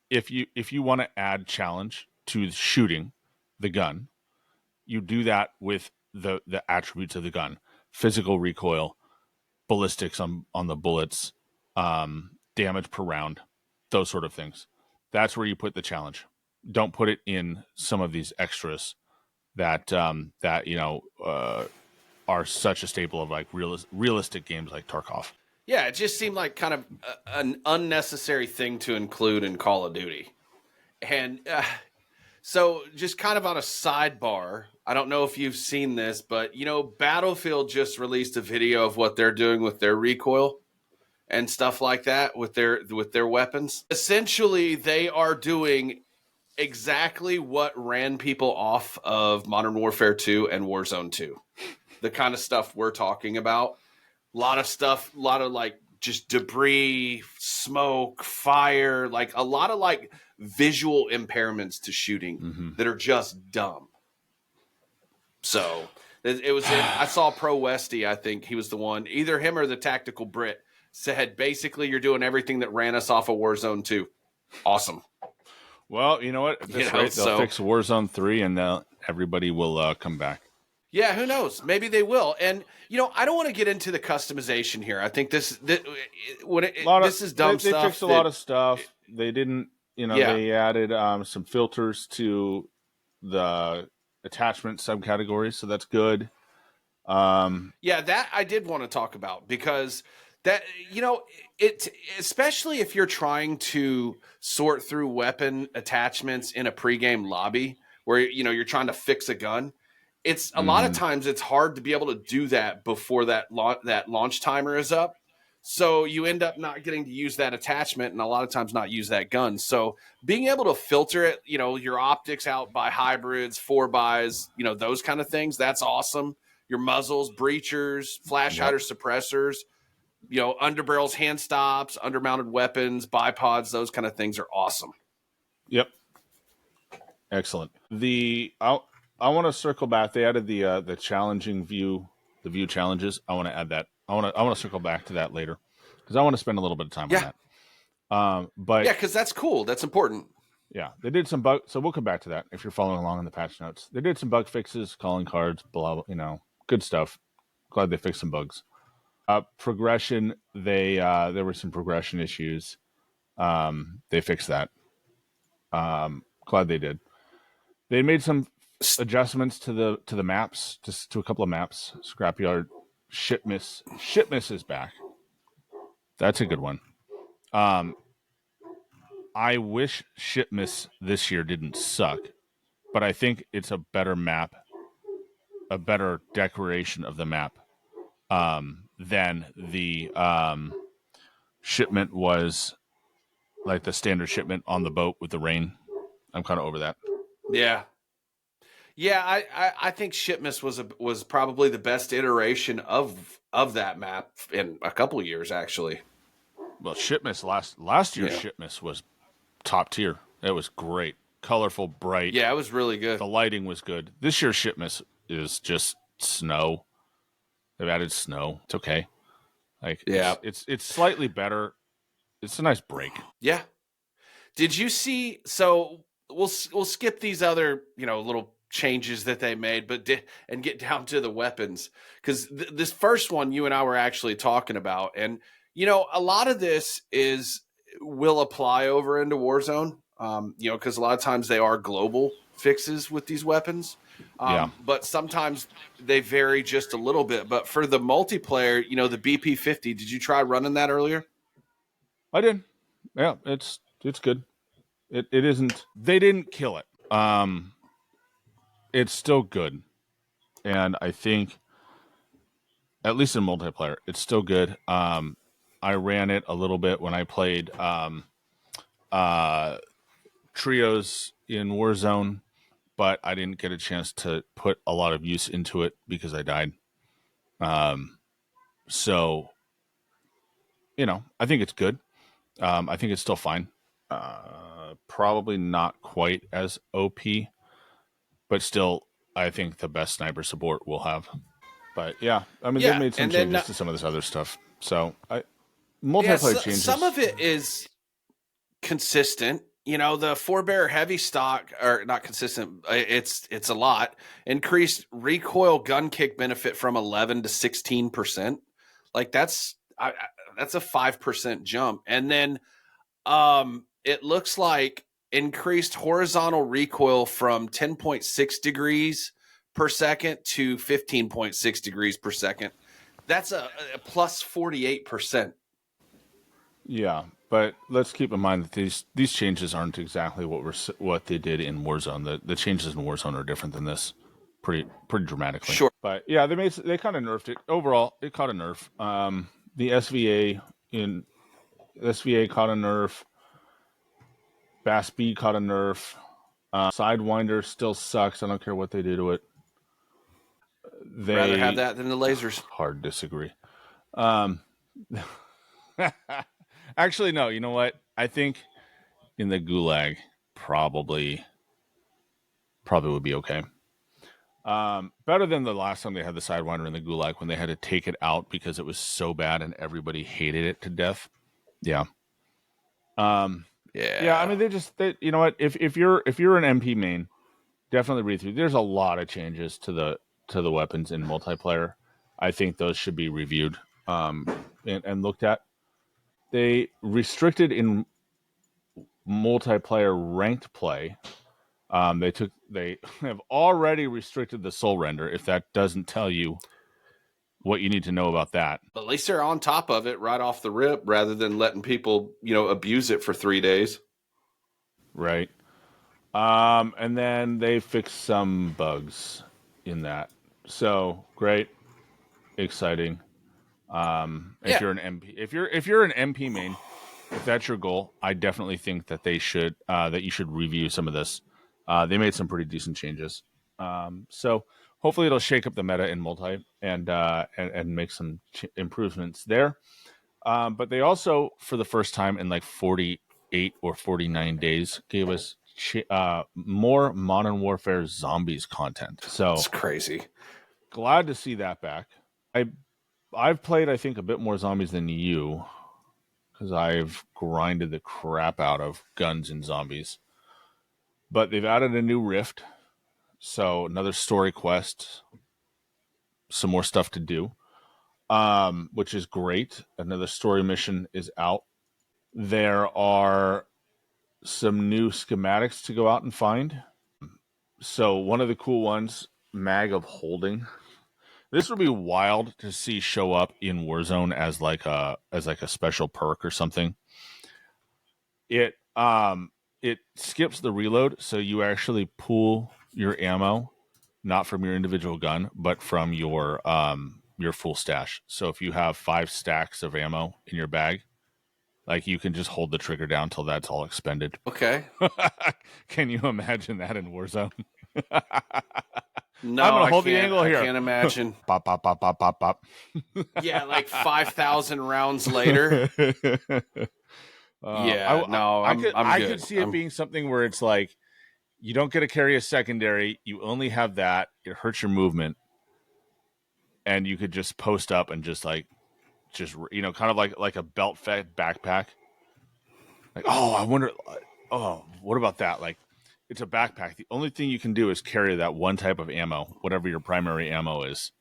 If you want to add challenge to shooting the gun, you do that with the attributes of the gun: physical recoil, ballistics on the bullets, damage per round, those sort of things. That's where you put the challenge. Don't put it in some of these extras that are such a staple of like realistic games like Tarkov. Yeah, it just seemed like kind of an unnecessary thing to include in Call of Duty. And so just kind of on a sidebar, I don't know if you've seen this, but, Battlefield just released a video of what they're doing with their recoil and stuff like that with their weapons. Essentially, they are doing exactly what ran people off of Modern Warfare 2 and Warzone 2. The kind of stuff we're talking about. A lot of stuff, a lot of like just debris, smoke, fire, like a lot of like visual impairments to shooting that are just dumb. So it was, I saw Pro Westy, I think he was the one, either him or the Tactical Brit, said basically you're doing everything that ran us off of Warzone 2. Awesome. Well, you know what? At this rate, they'll fix Warzone 3 and everybody will come back. Yeah, who knows? Maybe they will. And, I don't want to get into the customization here. I think this is dumb stuff. They fixed a lot of stuff. They didn't, they added some filters to the attachment subcategories, so that's good. That I did want to talk about because that, it, especially if you're trying to sort through weapon attachments in a pregame lobby where, you're trying to fix a gun. It's a lot of times it's hard to be able to do that before that launch timer is up. So you end up not getting to use that attachment and a lot of times not use that gun. So being able to filter it, your optics out by hybrids, 4x, those kind of things, that's awesome. Your muzzles, breachers, flash hider suppressors, underbarrels, hand stops, undermounted weapons, bipods, those kind of things are awesome. Yep. Excellent. I want to circle back. They added the challenging view, the view challenges. I want to add that. I want to circle back to that later because I want to spend a little bit of time on that. But because that's cool. That's important. Yeah, they did some bug. So we'll come back to that if you're following along in the patch notes. They did some bug fixes, calling cards, blah, blah, good stuff. Glad they fixed some bugs. Progression, there were some progression issues. They fixed that. Glad they did. They made some adjustments to the maps, just to a couple of maps. Scrapyard, Shipmiss is back. That's a good one. I wish Shipmiss this year didn't suck, but I think it's a better map, a better decoration of the map than the shipment was, like the standard shipment on the boat with the rain. I'm kind of over that. Yeah. Yeah, I think Shipmiss was probably the best iteration of that map in a couple of years, actually. Well, Shipmiss last year's Shipmiss was top tier. It was great, colorful, bright. Yeah, it was really good. The lighting was good. This year's Shipmiss is just snow. They've added snow. It's okay. It's slightly better. It's a nice break. Yeah. Did you see? So we'll skip these other little changes that they made, and get down to the weapons, because this first one you and I were actually talking about, and a lot of this will apply over into Warzone, because a lot of times they are global fixes with these weapons, but sometimes they vary just a little bit. But for the multiplayer, the BP-50, did you try running that earlier? I did. Yeah, it's good. It isn't. They didn't kill it. It's still good, and I think, at least in multiplayer, it's still good. I ran it a little bit when I played trios in Warzone, but I didn't get a chance to put a lot of use into it because I died. So, I think it's good. I think it's still fine. Probably not quite as OP, but still, I think the best sniper support we'll have. But yeah, I mean, they've made some changes to some of this other stuff. So, multiplayer changes. Some of it is consistent. The forebearer heavy stock are not consistent. It's a lot. Increased recoil gun kick benefit from 11 to 16%. Like that's a 5% jump. And then it looks like increased horizontal recoil from 10.6 degrees per second to 15.6 degrees per second. That's a plus 48%. Yeah, but let's keep in mind that these changes aren't exactly what they did in Warzone. The changes in Warzone are different than this, pretty dramatically. Sure, but yeah, they kind of nerfed it. Overall, it caught a nerf. The SVA caught a nerf. Bass B caught a nerf. Sidewinder still sucks. I don't care what they do to it. They rather have that than the lasers. Hard disagree. Actually, no. You know what? I think in the Gulag, probably would be okay. Better than the last time they had the Sidewinder in the Gulag when they had to take it out because it was so bad and everybody hated it to death. Yeah. Yeah. I mean, you know what? If you're an MP main, definitely read through. There's a lot of changes to the weapons in multiplayer. I think those should be reviewed and looked at. They restricted in multiplayer ranked play. They have already restricted the soul render. If that doesn't tell you what you need to know about that, at least they're on top of it right off the rip, rather than letting people abuse it for 3 days. Right. And then they fixed some bugs in that. So great, exciting. If you're an MP, if you're an MP main, if that's your goal, I definitely think that you should review some of this. They made some pretty decent changes. So hopefully it'll shake up the meta in multi and make some improvements there. But they also, for the first time in like 48 or 49 days, gave us more Modern Warfare Zombies content. So it's crazy. Glad to see that back. I've played, I think, a bit more zombies than you, because I've grinded the crap out of guns and zombies. But they've added a new rift, so another story quest, some more stuff to do, which is great. Another story mission is out. There are some new schematics to go out and find. So one of the cool ones, Mag of Holding. This would be wild to see show up in Warzone as like a special perk or something. It skips the reload, so you actually pool your ammo, not from your individual gun, but from your full stash. So if you have 5 stacks of ammo in your bag, like, you can just hold the trigger down till that's all expended. Okay. Can you imagine that in Warzone? No, I'm gonna hold the angle here. I can't imagine. Pop, pop, pop, pop, pop, pop. Yeah, like 5,000 rounds later. I could see it being something where it's like, you don't get to carry a secondary, you only have that, it hurts your movement, and you could just post up and just kind of like a belt-fed backpack. Like, I wonder, what about that? Like, it's a backpack. The only thing you can do is carry that one type of ammo, whatever your primary ammo is.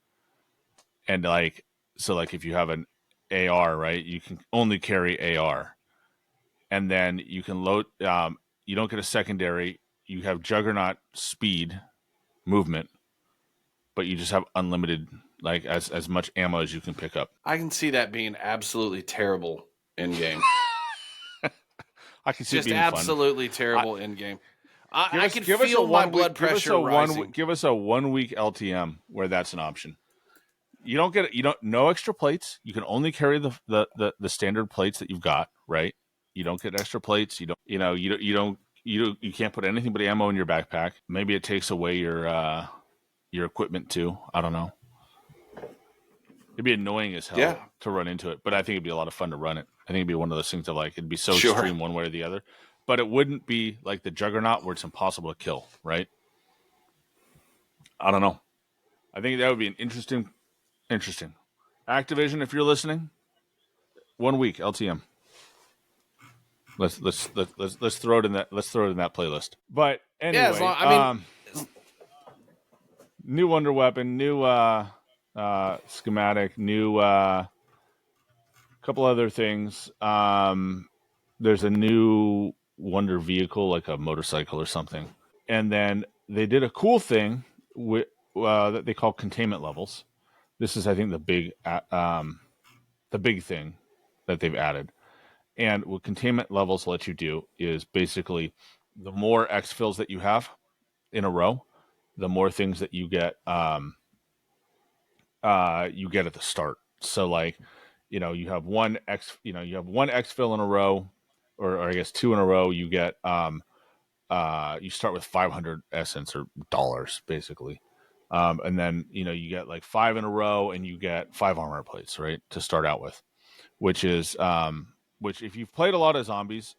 And like, so like if you have an AR, right, you can only carry AR. And then you can load, you don't get a secondary. You have Juggernaut speed, movement, but you just have unlimited, like as much ammo as you can pick up. I can see that being absolutely terrible in game. I can see Just it being absolutely terrible in game. I can give us feel a my 1 blood week, pressure rising. Give us a 1 week LTM where that's an option. You don't get no extra plates. You can only carry the standard plates that you've got, right? You don't get extra plates. You can't put anything but ammo in your backpack. Maybe it takes away your equipment too. I don't know. It'd be annoying as hell to run into it, but I think it'd be a lot of fun to run it. I think it'd be one of those things that like it'd be so extreme one way or the other. But it wouldn't be like the Juggernaut where it's impossible to kill, right? I don't know. I think that would be an interesting. Activision, if you're listening, 1 week LTM. Let's throw it in that. Let's throw it in that playlist. But anyway, new wonder weapon, new schematic, new couple other things. There's a new wonder vehicle, like a motorcycle or something, and then they did a cool thing with that they call containment levels. This is, I think, the big thing that they've added. And what containment levels let you do is basically the more exfils that you have in a row, the more things that you get at the start. So like, you have one exfil in a row, or I guess two in a row, you get you start with 500 essence or dollars basically. And then, you get like 5 in a row and you get 5 armor plates, right, to start out with, which is, which if you've played a lot of zombies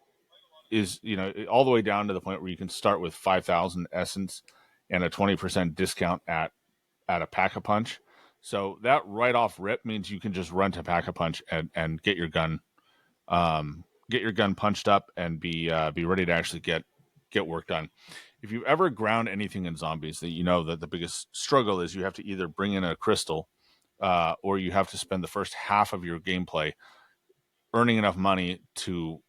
is, all the way down to the point where you can start with 5,000 essence and a 20% discount at a Pack-a-Punch. So that right off rip means you can just run to Pack-a-Punch and get your gun punched up and be ready to actually get work done. If you've ever ground anything in zombies, that that the biggest struggle is you have to either bring in a crystal, or you have to spend the first half of your gameplay earning enough money to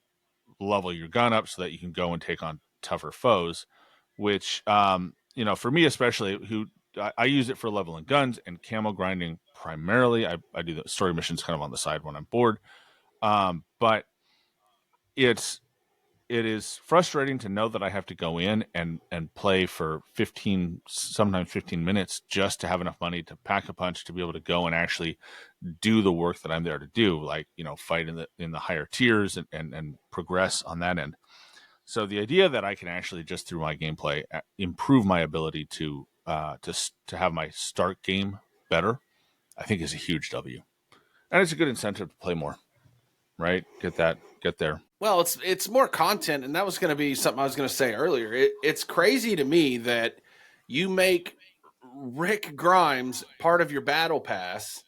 level your gun up so that you can go and take on tougher foes. Which, for me especially, who I use it for leveling guns and camo grinding primarily. I do the story missions kind of on the side when I'm bored, but it is frustrating to know that I have to go in and play for 15, sometimes 15 minutes just to have enough money to pack a punch to be able to go and actually do the work that I'm there to do, like, fight in the higher tiers and progress on that end. So the idea that I can actually just through my gameplay improve my ability to have my start game better, I think is a huge W. And it's a good incentive to play more, right? Get there. Well, it's more content, and that was going to be something I was going to say earlier. It's crazy to me that you make Rick Grimes part of your battle pass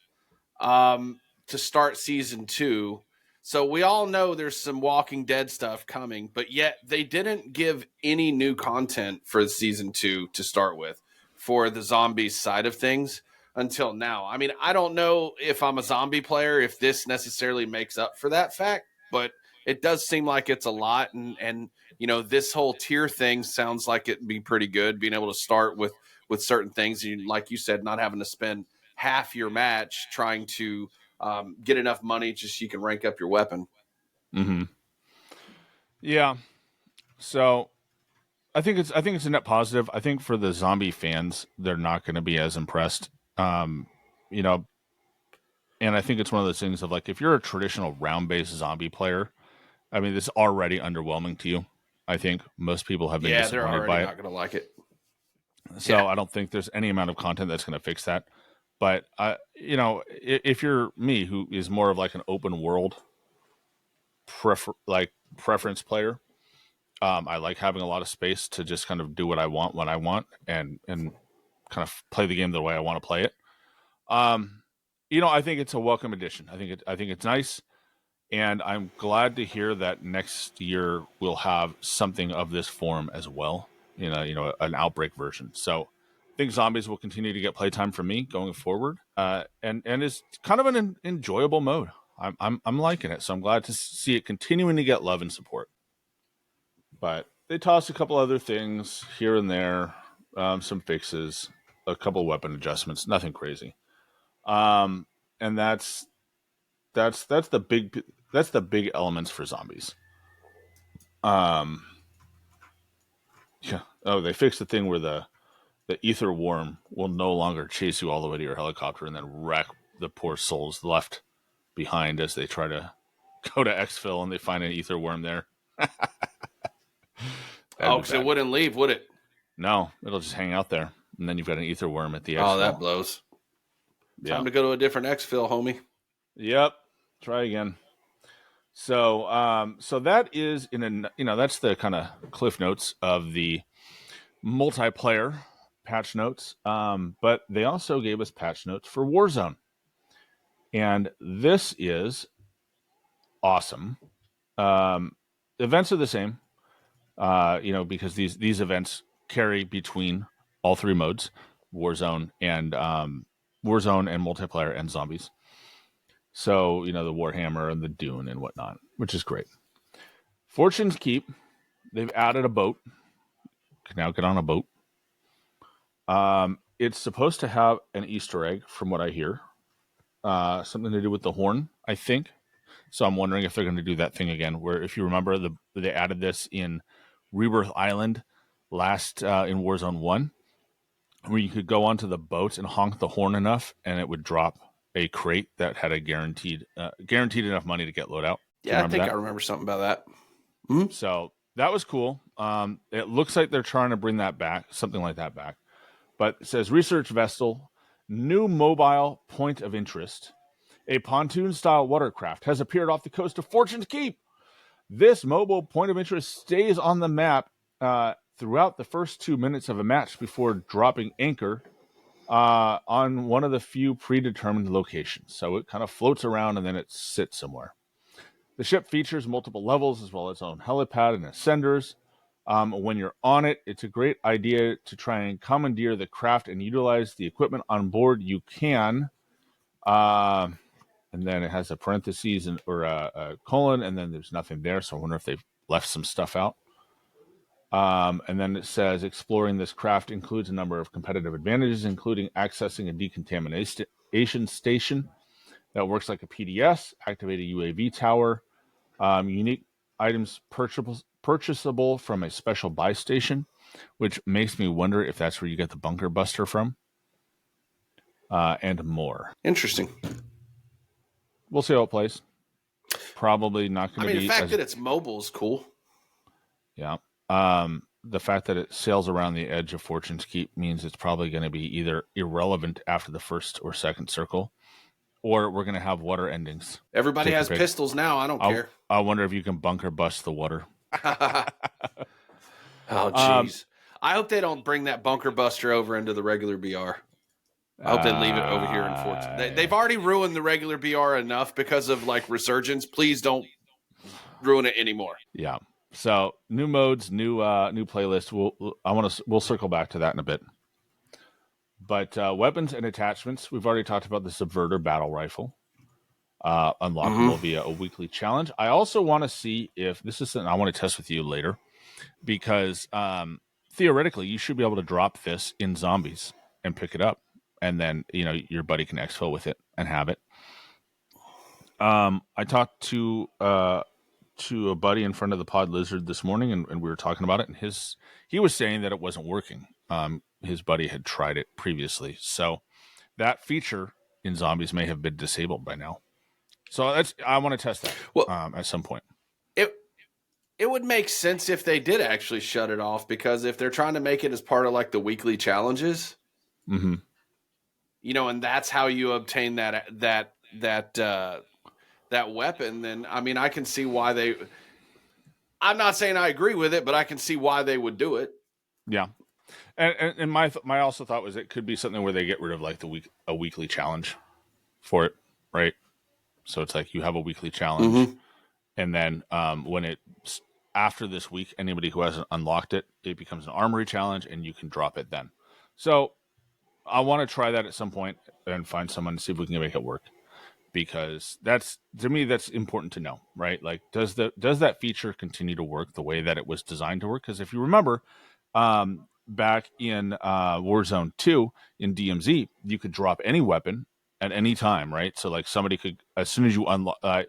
to start season 2. So we all know there's some Walking Dead stuff coming, but yet they didn't give any new content for season 2 to start with for the zombies side of things until now. I mean, I don't know if I'm a zombie player, if this necessarily makes up for that fact, but it does seem like it's a lot. And this whole tier thing sounds like it'd be pretty good, being able to start with certain things. And like you said, not having to spend half your match trying to get enough money just so you can rank up your weapon. Mm-hmm. Yeah. So I think it's a net positive. I think for the zombie fans, they're not going to be as impressed. And I think it's one of those things of like, if you're a traditional round-based zombie player, I mean, this is already underwhelming to you. I think most people have been disappointed they're already by it. Not going to like it. So I don't think there's any amount of content that's going to fix that. But if you're me, who is more of like an open world preference player, I like having a lot of space to just kind of do what I want when I want and kind of play the game the way I want to play it. I think it's a welcome addition. I think it's nice. And I'm glad to hear that next year we'll have something of this form as well. an Outbreak version. So I think zombies will continue to get playtime from me going forward, and is kind of an enjoyable mode. I'm liking it, so I'm glad to see it continuing to get love and support. But they tossed a couple other things here and there, some fixes, a couple weapon adjustments, nothing crazy. And that's the big elements for zombies. Yeah. Oh, they fixed the thing where the ether worm will no longer chase you all the way to your helicopter and then wreck the poor souls left behind as they try to go to exfil and they find an ether worm there. Oh, because it wouldn't leave, would it? No, it'll just hang out there, and then you've got an ether worm at the exfil. Oh, that blows. Yeah. Time to go to a different exfil, homie. Yep. Try again. So, so that is that's the kind of cliff notes of the multiplayer patch notes. But they also gave us patch notes for Warzone, and this is awesome. Events are the same, because these events carry between all three modes: Warzone and multiplayer and zombies. So, the Warhammer and the Dune and whatnot, which is great. Fortune's Keep, they've added a boat. You can now get on a boat. It's supposed to have an Easter egg, from what I hear. Something to do with the horn, I think. So I'm wondering if they're going to do that thing again, where, if you remember, they added this in Rebirth Island last in Warzone 1, where you could go onto the boat and honk the horn enough, and it would drop a crate that had a guaranteed enough money to get loadout. Yeah, I think I remember something about that. Mm-hmm. So that was cool. It looks like they're trying to bring that back, something like that back. But it says research vessel, new mobile point of interest. A pontoon-style watercraft has appeared off the coast of Fortune's Keep. This mobile point of interest stays on the map throughout the first 2 minutes of a match before dropping anchor on one of the few predetermined locations. So it kind of floats around and then it sits somewhere. The ship features multiple levels as well as its own helipad and ascenders. When you're on it, it's a great idea to try and commandeer the craft and utilize the equipment on board you can. And then it has a parentheses or a colon, and then there's nothing there. So I wonder if they've left some stuff out. And then it says exploring this craft includes a number of competitive advantages, including accessing a decontamination station that works like a PDS, activate a UAV tower, unique items purchasable from a special buy station, which makes me wonder if that's where you get the bunker buster from, and more. Interesting. We'll see how it plays. Probably not going to be. The fact that it's mobile is cool. Yeah. The fact that it sails around the edge of Fortune's Keep means it's probably going to be either irrelevant after the first or second circle, or we're going to have water endings. Everybody has pistols now. I don't care. I wonder if you can bunker bust the water. Oh, jeez. I hope they don't bring that bunker buster over into the regular BR. I hope they leave it over here in Fortune. They've already ruined the regular BR enough because of Resurgence. Please don't ruin it anymore. Yeah. So new modes, new playlist. We'll circle back to that in a bit. But weapons and attachments, we've already talked about the Subverter battle rifle, unlockable via a weekly challenge. I also want to see if this is something I want to test with you later, because theoretically you should be able to drop this in zombies and pick it up, and then your buddy can exfil with it and have it. I talked to a buddy in front of the Pod Lizard this morning, and we were talking about it, and he was saying that it wasn't working. His buddy had tried it previously, so that feature in zombies may have been disabled by now. So I want to test that at some point. It would make sense if they did actually shut it off, because if they're trying to make it as part of the weekly challenges, and that's how you obtain that weapon, then I can see why they. I'm not saying I agree with it, but I can see why they would do it. Yeah, and my also thought was it could be something where they get rid of a weekly challenge for it, right? So it's you have a weekly challenge, and then when it after this week, anybody who hasn't unlocked it, it becomes an armory challenge, and you can drop it then. So I want to try that at some point and find someone to see if we can make it work. Because that's, to me, that's important to know, right? Like, does that feature continue to work the way that it was designed to work? Because if you remember, back in Warzone 2 in DMZ, you could drop any weapon at any time, right? So like somebody could, as soon as you unlock, as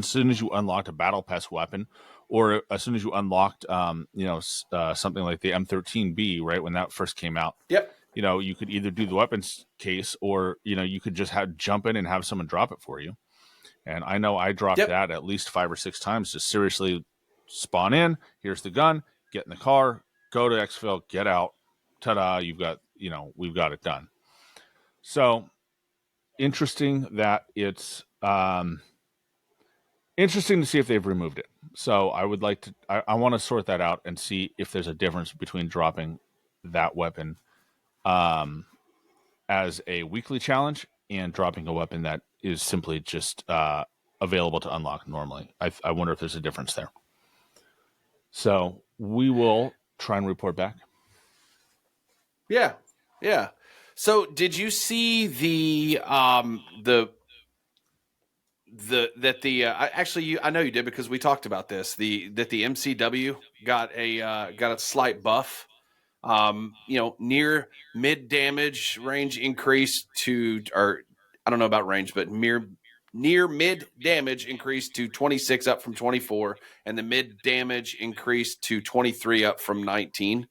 soon as you unlocked a battle pass weapon, or as soon as you unlocked, something like the M13B, right, when that first came out. Yep. You could either do the weapons case, or you could just jump in and have someone drop it for you. And I know I dropped that at least 5 or 6 times. Just seriously spawn in. Here's the gun. Get in the car. Go to exfil. Get out. Ta-da! We've got it done. So interesting that it's interesting to see if they've removed it. So I would like to. I want to sort that out and see if there's a difference between dropping that weapon as a weekly challenge and dropping a weapon that is simply just available to unlock normally. I wonder if there's a difference there. So we will try and report back. Yeah. So did you see actually, I know you did, because we talked about this, that the MCW got a slight buff. Near mid damage range increased to, or I don't know about range, but near mid damage increased to 26 up from 24, and the mid damage increased to 23 up from 19.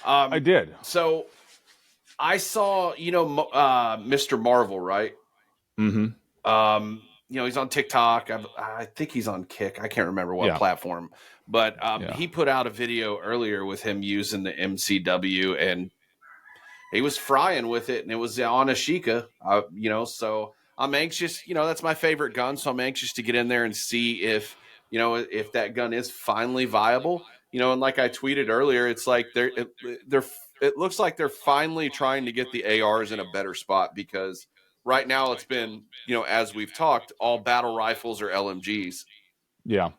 I did. So I saw, Mr. Marvel, right? Mm-hmm. He's on TikTok. I think he's on Kick. I can't remember what platform, but he put out a video earlier with him using the MCW, and he was frying with it, and it was on a Sheikah, so I'm anxious, that's my favorite gun. So I'm anxious to get in there and see if that gun is finally viable, and like I tweeted earlier, it's like it looks like they're finally trying to get the ARs in a better spot, because right now it's been, as we've talked, all battle rifles or LMGs. Yeah.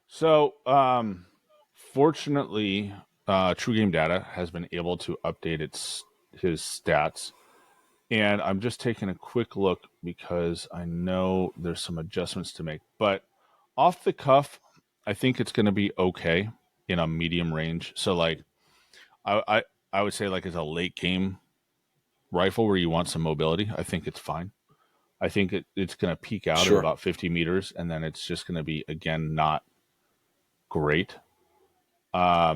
So, fortunately, True Game Data has been able to update his stats. And I'm just taking a quick look because I know there's some adjustments to make. But off the cuff, I think it's going to be okay in a medium range. So, like, I would say, like, as a late game rifle where you want some mobility, I think it's fine. I think it's going to peak out at about 50 meters, and then it's just going to be, again, not great. I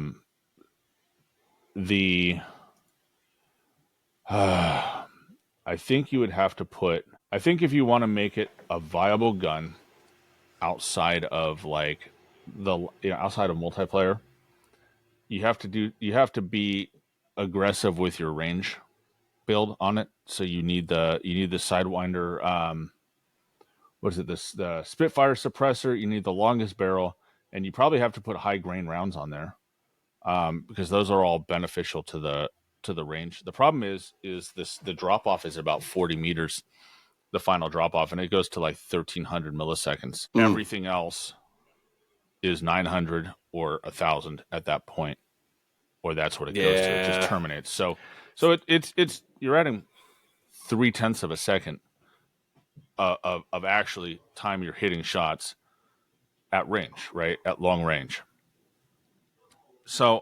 think you would have to I think if you want to make it a viable gun outside of like outside of multiplayer, you have to be aggressive with your range build on it. So you need the Sidewinder, what is it? The Spitfire suppressor. You need the longest barrel, and you probably have to put high grain rounds on there, because those are all beneficial to the range. The problem is the drop off is about 40 meters, the final drop off, and it goes to like 1300 milliseconds. Everything else is 900 or 1000 at that point, or that's what it goes to. It just terminates. So it's you're adding 0.3 of a second of actually time you're hitting shots at range, right? At long range. So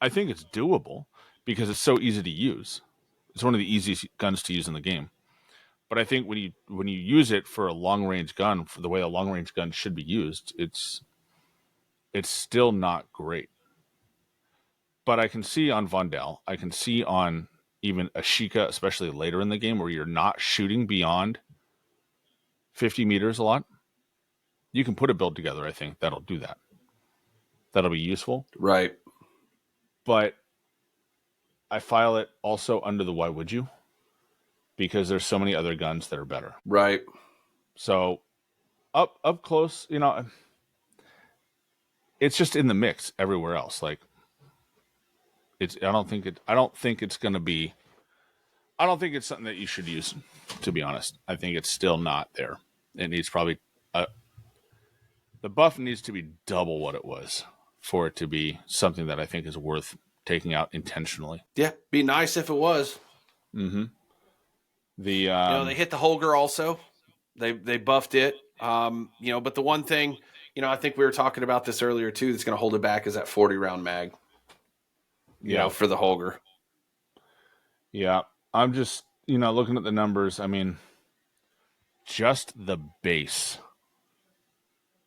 I think it's doable because it's so easy to use. It's one of the easiest guns to use in the game. But I think when you use it for a long range gun, for the way a long range gun should be used, it's still not great. But I can see on Vondel, I can see on even a Sheikah, especially later in the game, where you're not shooting beyond 50 meters a lot. You can put a build together, I think, that'll do that. That'll be useful. Right. But I file it also under the why would you? Because there's so many other guns that are better. Right. So up close, it's just in the mix everywhere else. Like I don't think it's something that you should use, to be honest. I think it's still not there. It needs probably The buff needs to be double what it was for it to be something that I think is worth taking out intentionally. Yeah, be nice if it was. Mm-hmm. They hit the Holger also. They buffed it. But the one thing, I think we were talking about this earlier too, that's going to hold it back is that 40-round mag. For the Holger. Yeah, I'm just looking at the numbers. I mean, just the base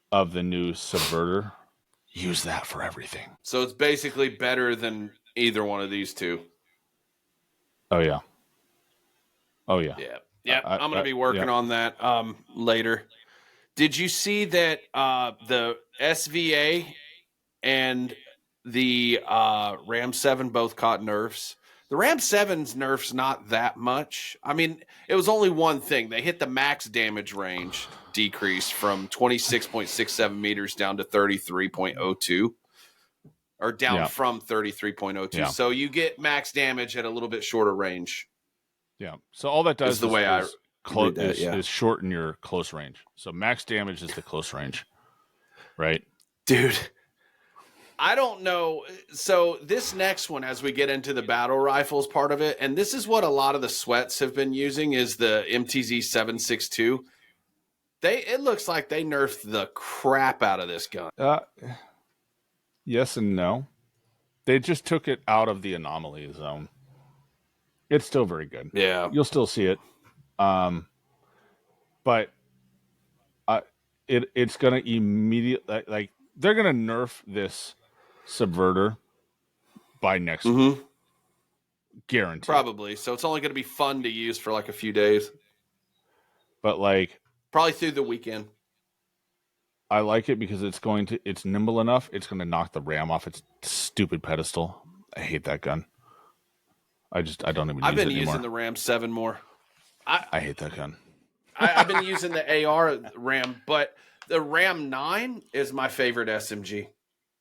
of the new Subverter, use that for everything. So it's basically better than either one of these two. Oh yeah. Yeah. I'm going to be working on that later. Did you see that the SVA and the Ram 7 both caught nerfs? The Ram 7's nerfs not that much. I mean, it was only one thing. They hit the max damage range decrease from 26.67 meters down to 33.02. Or down from 33.02. Yeah. So you get max damage at a little bit shorter range. Yeah. So all that does is shorten your close range. So max damage is the close range. Right? Dude. I don't know. So this next one, as we get into the battle rifles part of it, and this is what a lot of the sweats have been using, is the MTZ-762. It looks like they nerfed the crap out of this gun. Yes and no. They just took it out of the anomaly zone. It's still very good. Yeah. You'll still see it. But it's going to immediately, like, they're going to nerf this Subverter by next week. Guaranteed. Probably. So it's only going to be fun to use for like a few days. But like, probably through the weekend. I like it because it's nimble enough. It's going to knock the ram off its stupid pedestal. I hate that gun. I don't even use it anymore. I've been using the Ram 7 more. I hate that gun. I've been using the AR Ram, but the Ram 9 is my favorite SMG.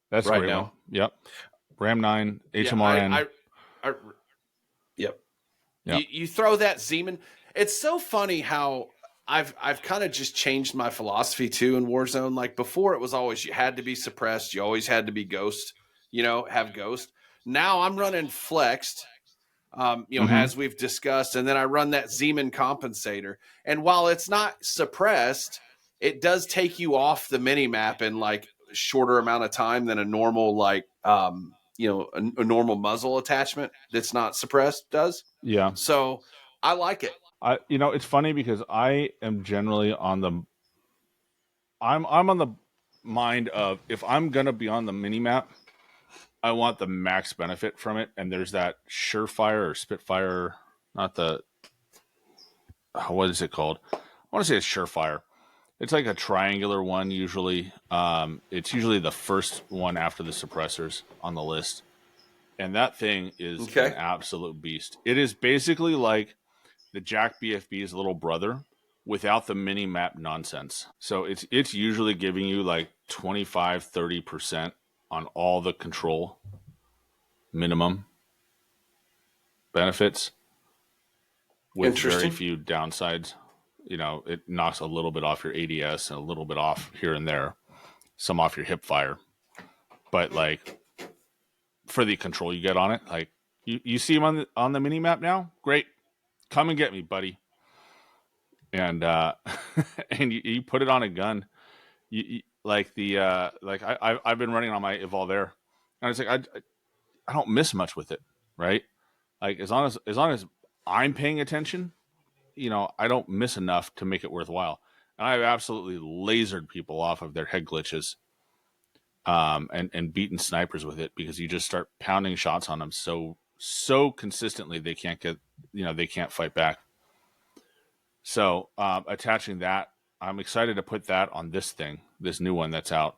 That's right now. One. Yep. Ram 9, HMRN. Yep. You throw that Zeman. It's so funny how I've kind of just changed my philosophy too in Warzone. Like before, it was always you had to be suppressed. You always had to be ghost. Have ghost. Now I'm running flexed. As we've discussed, and then I run that Zeman compensator. And while it's not suppressed, it does take you off the mini map in like shorter amount of time than a normal a normal muzzle attachment that's not suppressed does. Yeah. So I like it. It's funny because I am generally on the mind of, if I'm gonna be on the mini map, I want the max benefit from it. And there's that Surefire or Spitfire, not the what is it called? I want to say it's Surefire. It's like a triangular one usually. It's usually the first one after the suppressors on the list. And that thing is an absolute beast. It is basically like the Jack BFB's little brother without the mini map nonsense. So it's usually giving you like 25-30% on all the control minimum benefits with very few downsides. It knocks a little bit off your ADS and a little bit off here and there, some off your hip fire. But like for the control you get on it, like you see him on the mini map now, great. Come and get me, buddy. And and you put it on a gun. I've been running on my Evolve Air, and it's like I don't miss much with it, right? Like as long as I'm paying attention, I don't miss enough to make it worthwhile. And I've absolutely lasered people off of their head glitches, and beaten snipers with it because you just start pounding shots on them so consistently they can't fight back. So attaching that, I'm excited to put that on this new one that's out,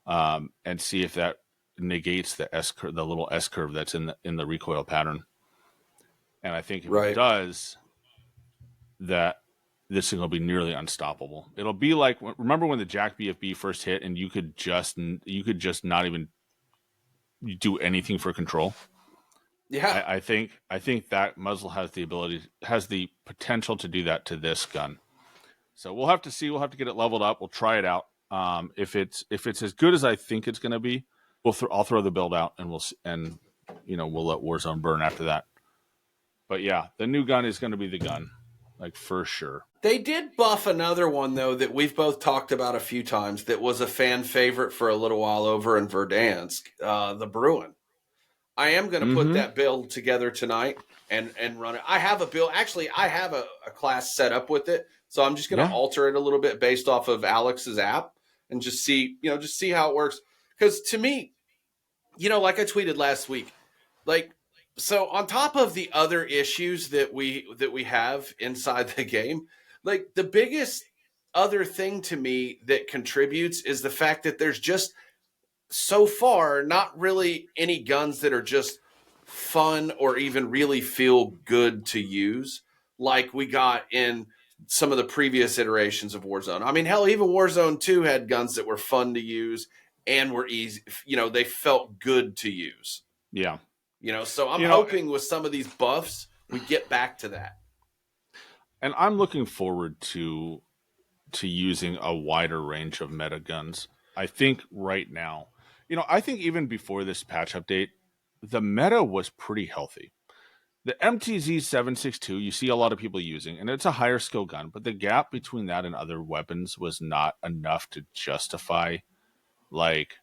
and see if that negates the little S curve that's in the recoil pattern. And I think if it does, that this thing will be nearly unstoppable. It'll be like, remember when the Jack BFB first hit and you could just not even do anything for control? Yeah. I think that muzzle has the potential to do that to this gun. So we'll have to see. We'll have to get it leveled up. We'll try it out. If it's as good as I think it's going to be, I'll throw the build out and we'll let Warzone burn after that. But yeah, the new gun is going to be the gun, like for sure. They did buff another one though that we've both talked about a few times. That was a fan favorite for a little while over in Verdansk, the Bruin. I am going to put that build together tonight and run it. I have a build. Actually, I have a class set up with it, so I'm just going to alter it a little bit based off of Alex's app and just see how it works. Because to me, like I tweeted last week, so on top of the other issues that we have inside the game, like the biggest other thing to me that contributes is the fact that there's just so far not really any guns that are just fun or even really feel good to use like we got in some of the previous iterations of Warzone. I mean, hell, even Warzone 2 had guns that were fun to use and were easy, they felt good to use. Yeah. So I'm hoping with some of these buffs, we get back to that. And I'm looking forward to using a wider range of meta guns. I think right now, I think even before this patch update, the meta was pretty healthy. The MTZ-762, you see a lot of people using, and it's a higher skill gun, but the gap between that and other weapons was not enough to justify, like,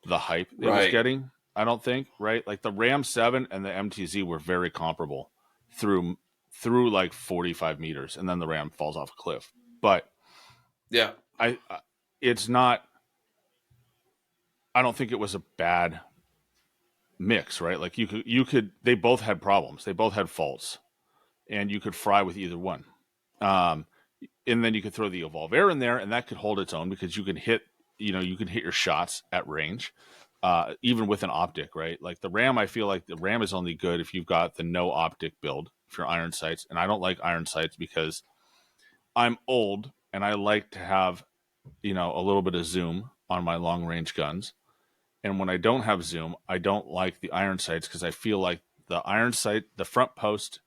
the hype it was getting, I don't think, right? Like, the Ram 7 and the MTZ were very comparable through like 45 meters, and then the Ram falls off a cliff. But, yeah, it's not... I don't think it was a bad mix, right? Like you could, they both had problems. They both had faults and you could fry with either one. And then you could throw the Evolver in there and that could hold its own because you can hit your shots at range, even with an optic, right? Like the Ram, I feel like the Ram is only good if you've got the no optic build, if you're iron sights. And I don't like iron sights because I'm old and I like to have, a little bit of zoom on my long range guns. And when I don't have zoom, I don't like the iron sights because I feel like the iron sight, the front post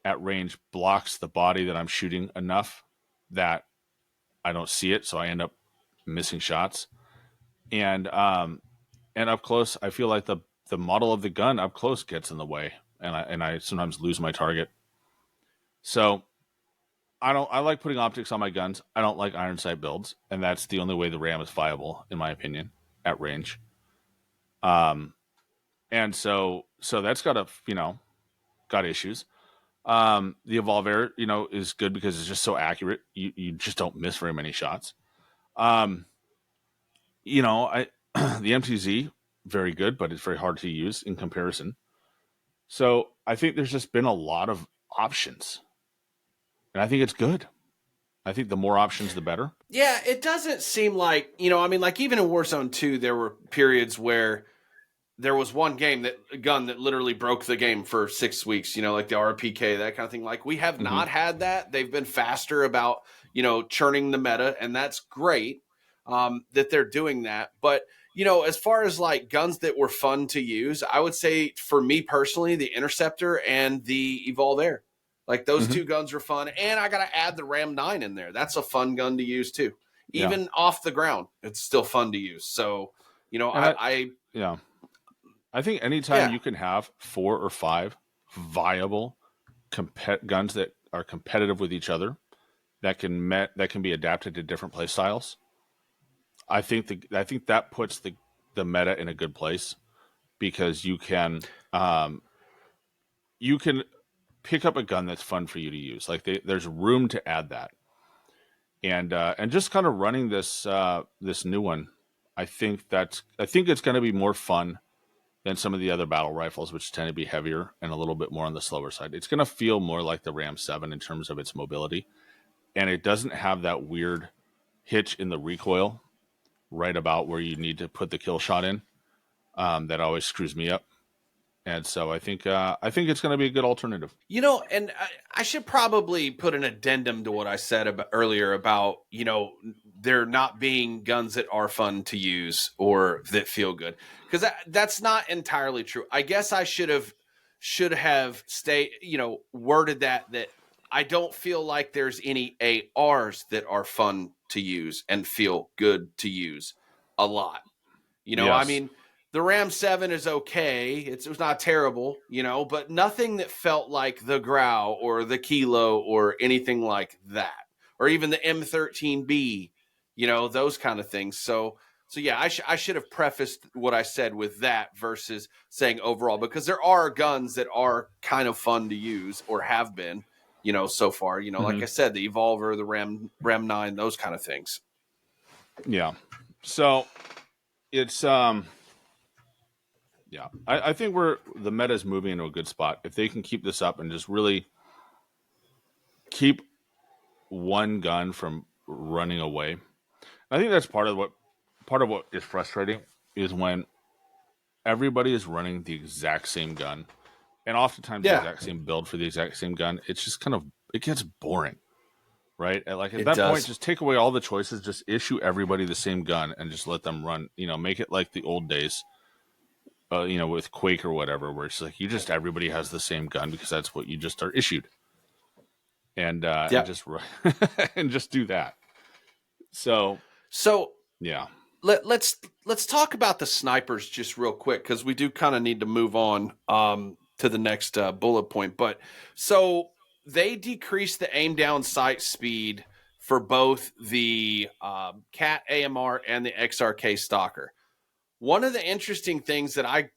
at range blocks the body that I'm shooting enough that I don't see it. So I end up missing shots. And up close, I feel like the model of the gun up close gets in the way. And I sometimes lose my target. So I like putting optics on my guns. I don't like iron sight builds. And that's the only way the Ram is viable, in my opinion, at range. And so that's got issues. The Evolver, is good because it's just so accurate. You just don't miss very many shots. The MTZ, very good, but it's very hard to use in comparison. So I think there's just been a lot of options and I think it's good. I think the more options, the better. Yeah, it doesn't seem like, like even in Warzone 2, there were periods where there was one gun that literally broke the game for 6 weeks, like the RPK, that kind of thing. Like we have not had that. They've been faster about, churning the meta, and that's great that they're doing that. But, as far as like guns that were fun to use, I would say for me personally, the Interceptor and the Evolver. Like those two guns are fun. And I got to add the Ram 9 in there. That's a fun gun to use too. Even off the ground, it's still fun to use. So, I think anytime you can have 4 or 5 viable guns that are competitive with each other, that can be adapted to different play styles, I think that puts the meta in a good place because you can pick up a gun that's fun for you to use. Like there's room to add that, and just kind of running this new one, I think it's going to be more fun than some of the other battle rifles, which tend to be heavier and a little bit more on the slower side. It's going to feel more like the Ram 7 in terms of its mobility, and it doesn't have that weird hitch in the recoil right about where you need to put the kill shot in. That always screws me up. And so I think it's going to be a good alternative. And I should probably put an addendum to what I said earlier about, there not being guns that are fun to use or that feel good. Because that's not entirely true. I guess I should have worded that I don't feel like there's any ARs that are fun to use and feel good to use a lot. You know, I Yes. mean, the Ram 7 is okay. It was not terrible, you know, but nothing that felt like the Grau or the Kilo or anything like that, or even the M13B, you know, those kind of things. So yeah, I should have prefaced what I said with that versus saying overall, because there are guns that are kind of fun to use or have been, you know, so far. You know, like I said, the Evolver, the Ram 9, those kind of things. Yeah. So it's yeah. I think the meta is moving into a good spot. If they can keep this up and just really keep one gun from running away. I think that's part of what is frustrating is when everybody is running the exact same gun, and oftentimes the Yeah, exact same build for the exact same gun. It's just kind of, it gets boring, right? And like at it that point, does. just take away all the choices, just issue everybody the same gun, and just let them run. You know, make it like the old days. You know, with Quake or whatever, where it's like everybody has the same gun because that's what you just are issued, and Yeah. just and just do that. So So yeah, let's talk about the snipers just real quick, because we do kind of need to move on to the next bullet point. But so they decreased the aim down sight speed for both the Cat AMR and the XRK Stalker. One of the interesting things that I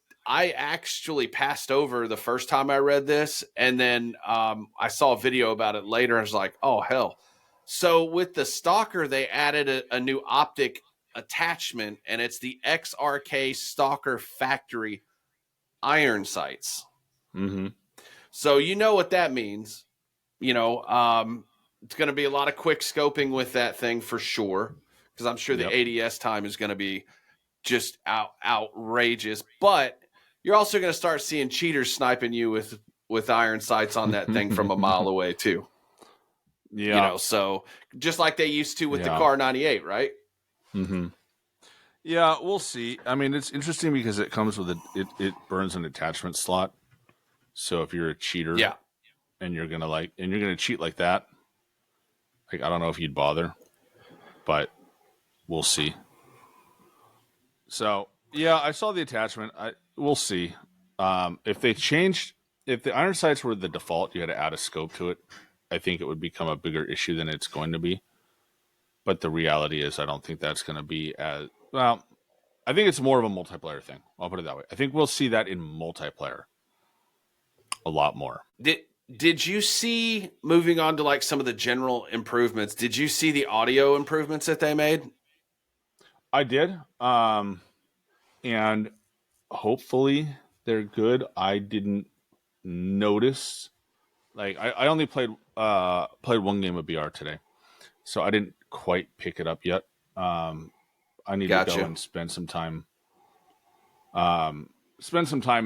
actually passed over the first time I read this, and then I saw a video about it later. I was like, oh hell. So with the Stalker, they added a new optic attachment, and it's the XRK Stalker Factory iron sights. mm-hmm. So you know what that means. You know, it's going to be a lot of quick scoping with that thing for sure, because I'm sure Yep. the ADS time is going to be just outrageous. But you're also going to start seeing cheaters sniping you with iron sights on that thing from a mile away too. You Yeah. know, so just like they used to with the Yeah. Car 98, right? Mm-hmm. Yeah, we'll see. I mean, it's interesting because it comes with it burns an attachment slot. So if you're a cheater Yeah. and you're gonna cheat like that, like I don't know if you'd bother, but we'll see. So yeah, I saw the attachment. We'll see. If they changed, if the iron sights were the default, you had to add a scope to it. I think it would become a bigger issue than it's going to be. But the reality is, I don't think that's going to be as well. I think it's more of a multiplayer thing. I'll put it that way. I think we'll see that in multiplayer a lot more. Did you see, moving on to like some of the general improvements, did you see the audio improvements that they made? I did. And hopefully they're good. I didn't notice. Like I only played one game of BR today, so I didn't quite pick it up yet. I need to go Gotcha. and spend some time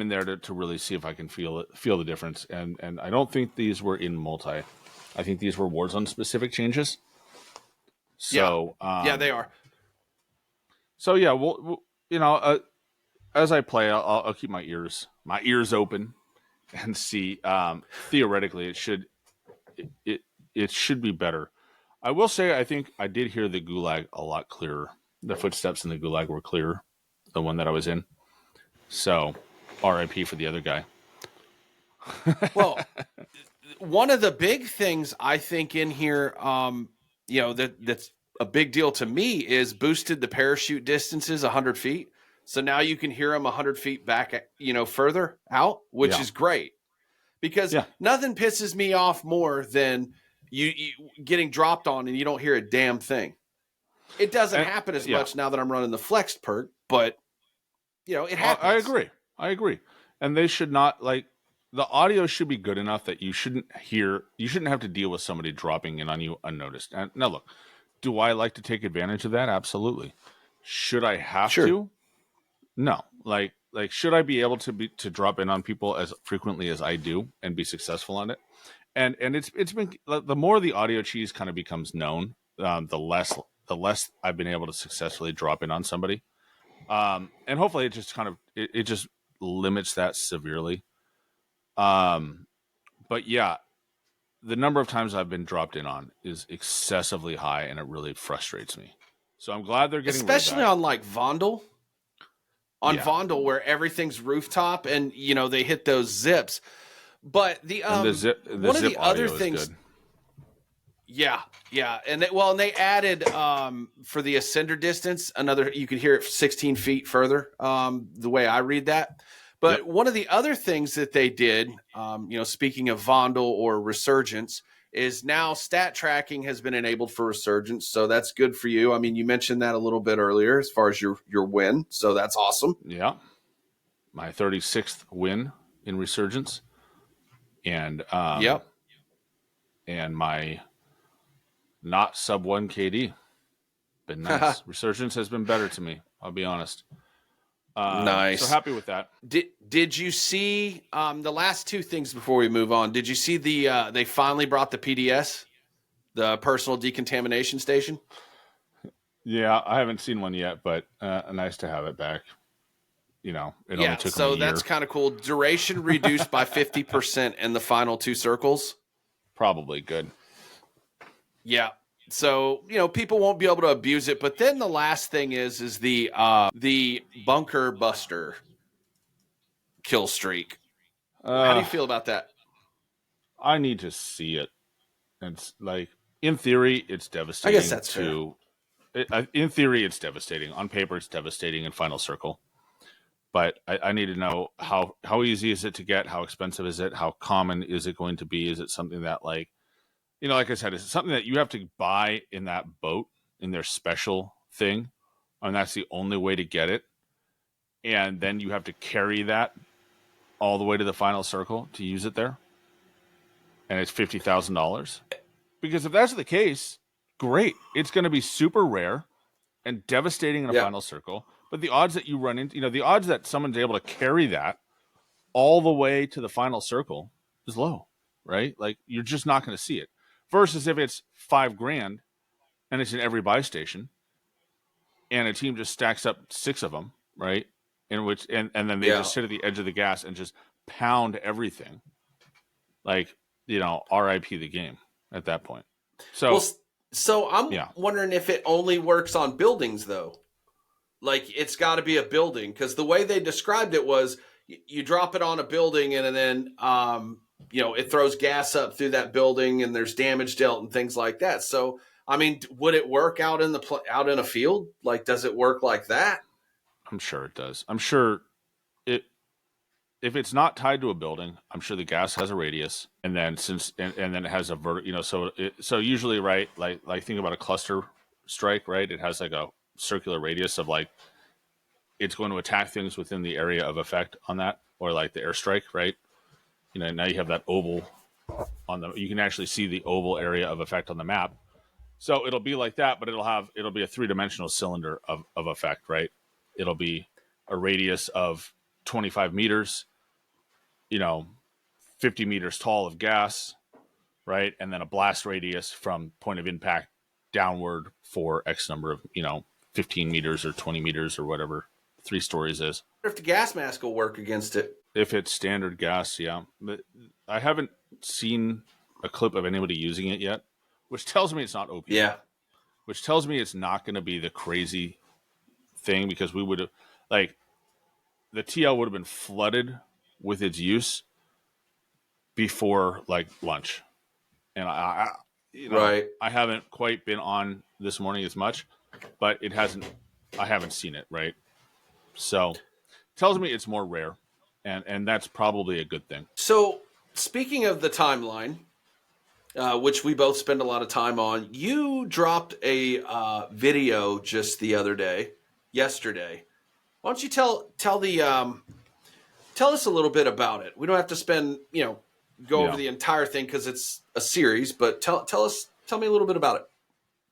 in there to really see if I can feel the difference. And I don't think these were in multi. I think these were Warzone specific changes. Yeah. So Yeah, they are. so yeah, we'll you know, as I play, I'll keep my ears open and see. Theoretically, it should be better. I will say, I think I did hear the Gulag a lot clearer. The footsteps in the Gulag were clearer, the one that I was in. So, R.I.P. for the other guy. Well, one of the big things I think in here, you know, that's a big deal to me is boosted the parachute distances 100 feet. So now you can hear them 100 feet back, you know, further out, which Yeah, is great, because yeah, nothing pisses me off more than you getting dropped on and you don't hear a damn thing. It doesn't and, happen as yeah. much now that I'm running the flexed perk, but you know, it I happens. agree. I agree. And they should not the audio should be good enough that you shouldn't have to deal with somebody dropping in on you unnoticed. And now look, do I like to take advantage of that? Absolutely. Should I have Sure. to? No. Like should I be able to drop in on people as frequently as I do and be successful on it? And it's been, the more the audio cheese kind of becomes known, the less I've been able to successfully drop in on somebody. And hopefully it just kind of it just limits that severely. But yeah, the number of times I've been dropped in on is excessively high, and it really frustrates me. So I'm glad they're getting especially on like Vondel. On Vondel, where everything's rooftop, and they hit those zips. But the one of the other things, yeah, and they added for the ascender distance another. You could hear it 16 feet further. The way I read that. But one of the other things that they did, speaking of Vondel or Resurgence, is now stat tracking has been enabled for Resurgence. So that's good for you. I mean, you mentioned that a little bit earlier as far as your win. So that's awesome. Yeah. My 36th win in Resurgence. And and my not Sub1KD. Been nice. Resurgence has been better to me, I'll be honest. Nice. So happy with that. Did you see the last two things before we move on? Did you see they finally brought the PDS, the personal decontamination station? Yeah, I haven't seen one yet, but nice to have it back. It only took them a year. That's kind of cool. Duration reduced by 50% in the final two circles. Probably good. Yeah. So, people won't be able to abuse it. But then the last thing is the bunker buster kill streak. How do you feel about that? I need to see it. It's like, in theory, it's devastating. I guess that's true. In theory, it's devastating. On paper, it's devastating in Final Circle. But I need to know how easy is it to get? How expensive is it? How common is it going to be? Is it something that like I said, is it something that you have to buy in that boat in their special thing? And that's the only way to get it. And then you have to carry that all the way to the Final Circle to use it there. And it's $50,000. Because if that's the case, great. It's going to be super rare and devastating in a Final Circle. But the odds that you run into, the odds that someone's able to carry that all the way to the Final Circle is low, right? Like, you're just not going to see it. Versus if it's $5,000 and it's in every buy station and a team just stacks up 6 of them, right? And then they just sit at the edge of the gas and just pound everything. Like, RIP the game at that point. So I'm wondering if it only works on buildings, though. Like, it's got to be a building, because the way they described it was you drop it on a building and then it throws gas up through that building and there's damage dealt and things like that. So, I mean, would it work out in a field? Like, does it work like that? I'm sure it does. I'm sure if it's not tied to a building, I'm sure the gas has a radius, and then and then it has a vertical. So usually, right, like think about a cluster strike, right? It has like a circular radius of like it's going to attack things within the area of effect on that, or like the airstrike, right? Now you have that oval you can actually see the oval area of effect on the map. So it'll be like that, but it'll be a 3-dimensional cylinder of effect, right? It'll be a radius of 25 meters, 50 meters tall of gas, right? And then a blast radius from point of impact downward for X number of, 15 meters or 20 meters or whatever 3 stories is. If the gas mask will work against it. If it's standard gas, yeah. But I haven't seen a clip of anybody using it yet, which tells me it's not OP. Yeah. Which tells me it's not going to be the crazy thing, because we would have, like, the TL would have been flooded with its use before, like, lunch. And I haven't quite been on this morning as much, but I haven't seen it, right? So it tells me it's more rare, and that's probably a good thing. So speaking of the timeline, which we both spend a lot of time on, you dropped a video just the other day, yesterday. Why don't you tell us a little bit about it? We don't have to spend, go over the entire thing because it's a series, but tell me a little bit about it.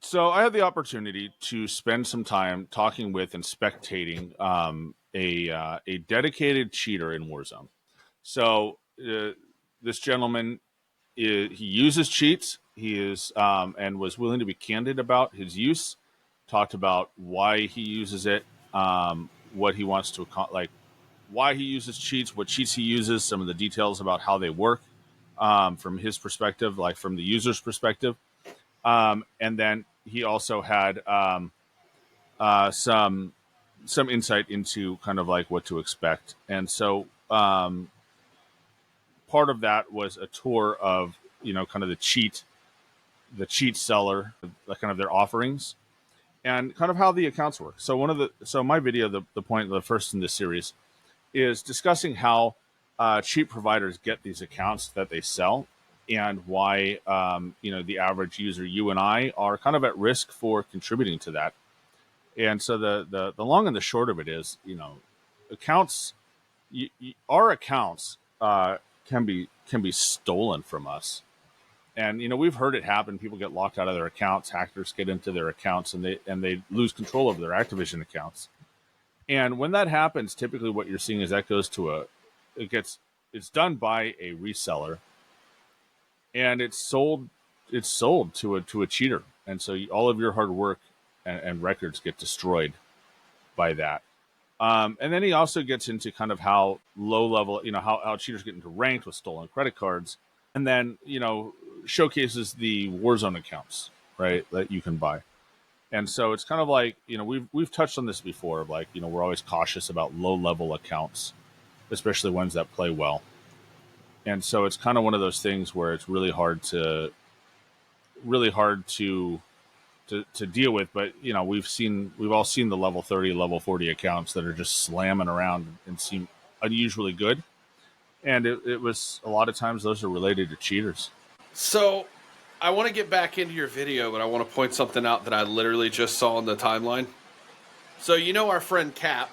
So I had the opportunity to spend some time talking with and spectating a dedicated cheater in Warzone. So this gentleman, he uses cheats. He is and was willing to be candid about his use. Talked about why he uses it, what he wants to why he uses cheats, what cheats he uses, some of the details about how they work, from his perspective, like from the user's perspective. And then he also had some insight into kind of like what to expect. And so part of that was a tour of, kind of the cheat seller, like kind of their offerings and kind of how the accounts work. So my video, the point, the first in this series, is discussing how cheap providers get these accounts that they sell, and why the average user, you and I, are kind of at risk for contributing to that. And so the long and the short of it is, accounts, our accounts can be stolen from us. And we've heard it happen. People get locked out of their accounts. Hackers get into their accounts, and they lose control over their Activision accounts. And when that happens, typically what you're seeing is that goes to it's done by a reseller, and it's sold to a cheater. And so all of your hard work and records get destroyed by that. And then he also gets into kind of how low level, how cheaters get into ranked with stolen credit cards, and then showcases the Warzone accounts, right, that you can buy. And so it's kind of like, we've touched on this before, of like, we're always cautious about low level accounts, especially ones that play well. And so it's kind of one of those things where it's really hard to deal with. But we've all seen the level 30, level 40 accounts that are just slamming around and seem unusually good. And it was, a lot of times those are related to cheaters. So I want to get back into your video, but I want to point something out that I literally just saw on the timeline. So our friend Caps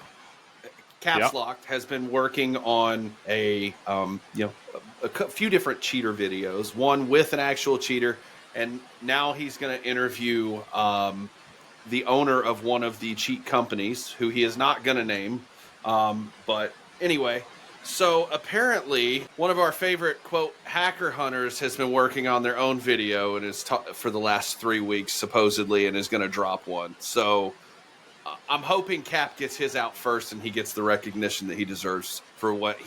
Locked has been working on a few different cheater videos, one with an actual cheater, and now he's going to interview the owner of one of the cheat companies, who he is not going to name. But anyway, so apparently one of our favorite, quote, hacker hunters has been working on their own video and is for the last 3 weeks, supposedly, and is going to drop one. So I'm hoping Cap gets his out first and he gets the recognition that he deserves for what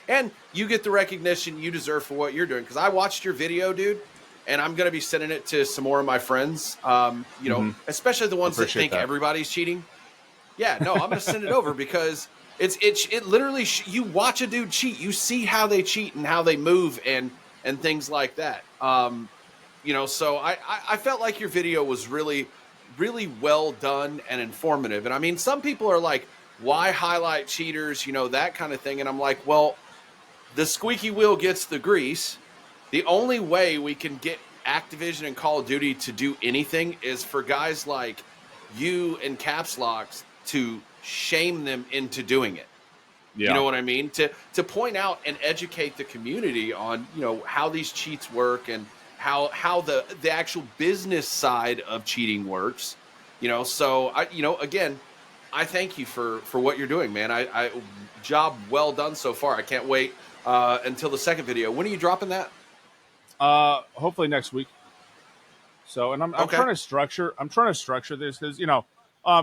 and you get the recognition you deserve for what you're doing. Because I watched your video, dude, and I'm going to be sending it to some more of my friends, especially the ones that think everybody's cheating. Yeah, no, I'm going to send it over because it literally, you watch a dude cheat, you see how they cheat and how they move and things like that. So I felt like your video was really, really well done and informative. And I mean, some people are like, why highlight cheaters, that kind of thing. And I'm like, well, the squeaky wheel gets the grease. The only way we can get Activision and Call of Duty to do anything is for guys like you and Caps Locks to shame them into doing it. Yeah. You know what I mean? To point out and educate the community on, how these cheats work and how the actual business side of cheating works. So again, I thank you for what you're doing, man. I job well done so far. I can't wait until the second video. When are you dropping that? Hopefully next week. So, and I'm trying to structure this because,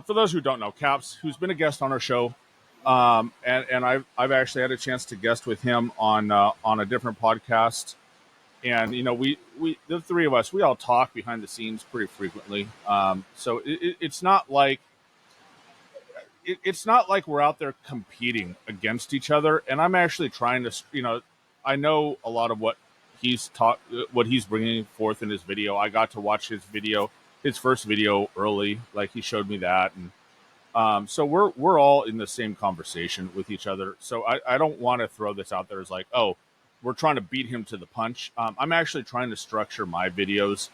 for those who don't know, Caps, who's been a guest on our show, and I've actually had a chance to guest with him on a different podcast. And, we the three of us, we all talk behind the scenes pretty frequently. So it's not like we're out there competing against each other. And I'm actually trying to, I know a lot of what he's bringing forth in his video. I got to watch his first video early, like he showed me that. And so we're all in the same conversation with each other. So I don't want to throw this out there as like, oh, we're trying to beat him to the punch. I'm actually trying to structure my videos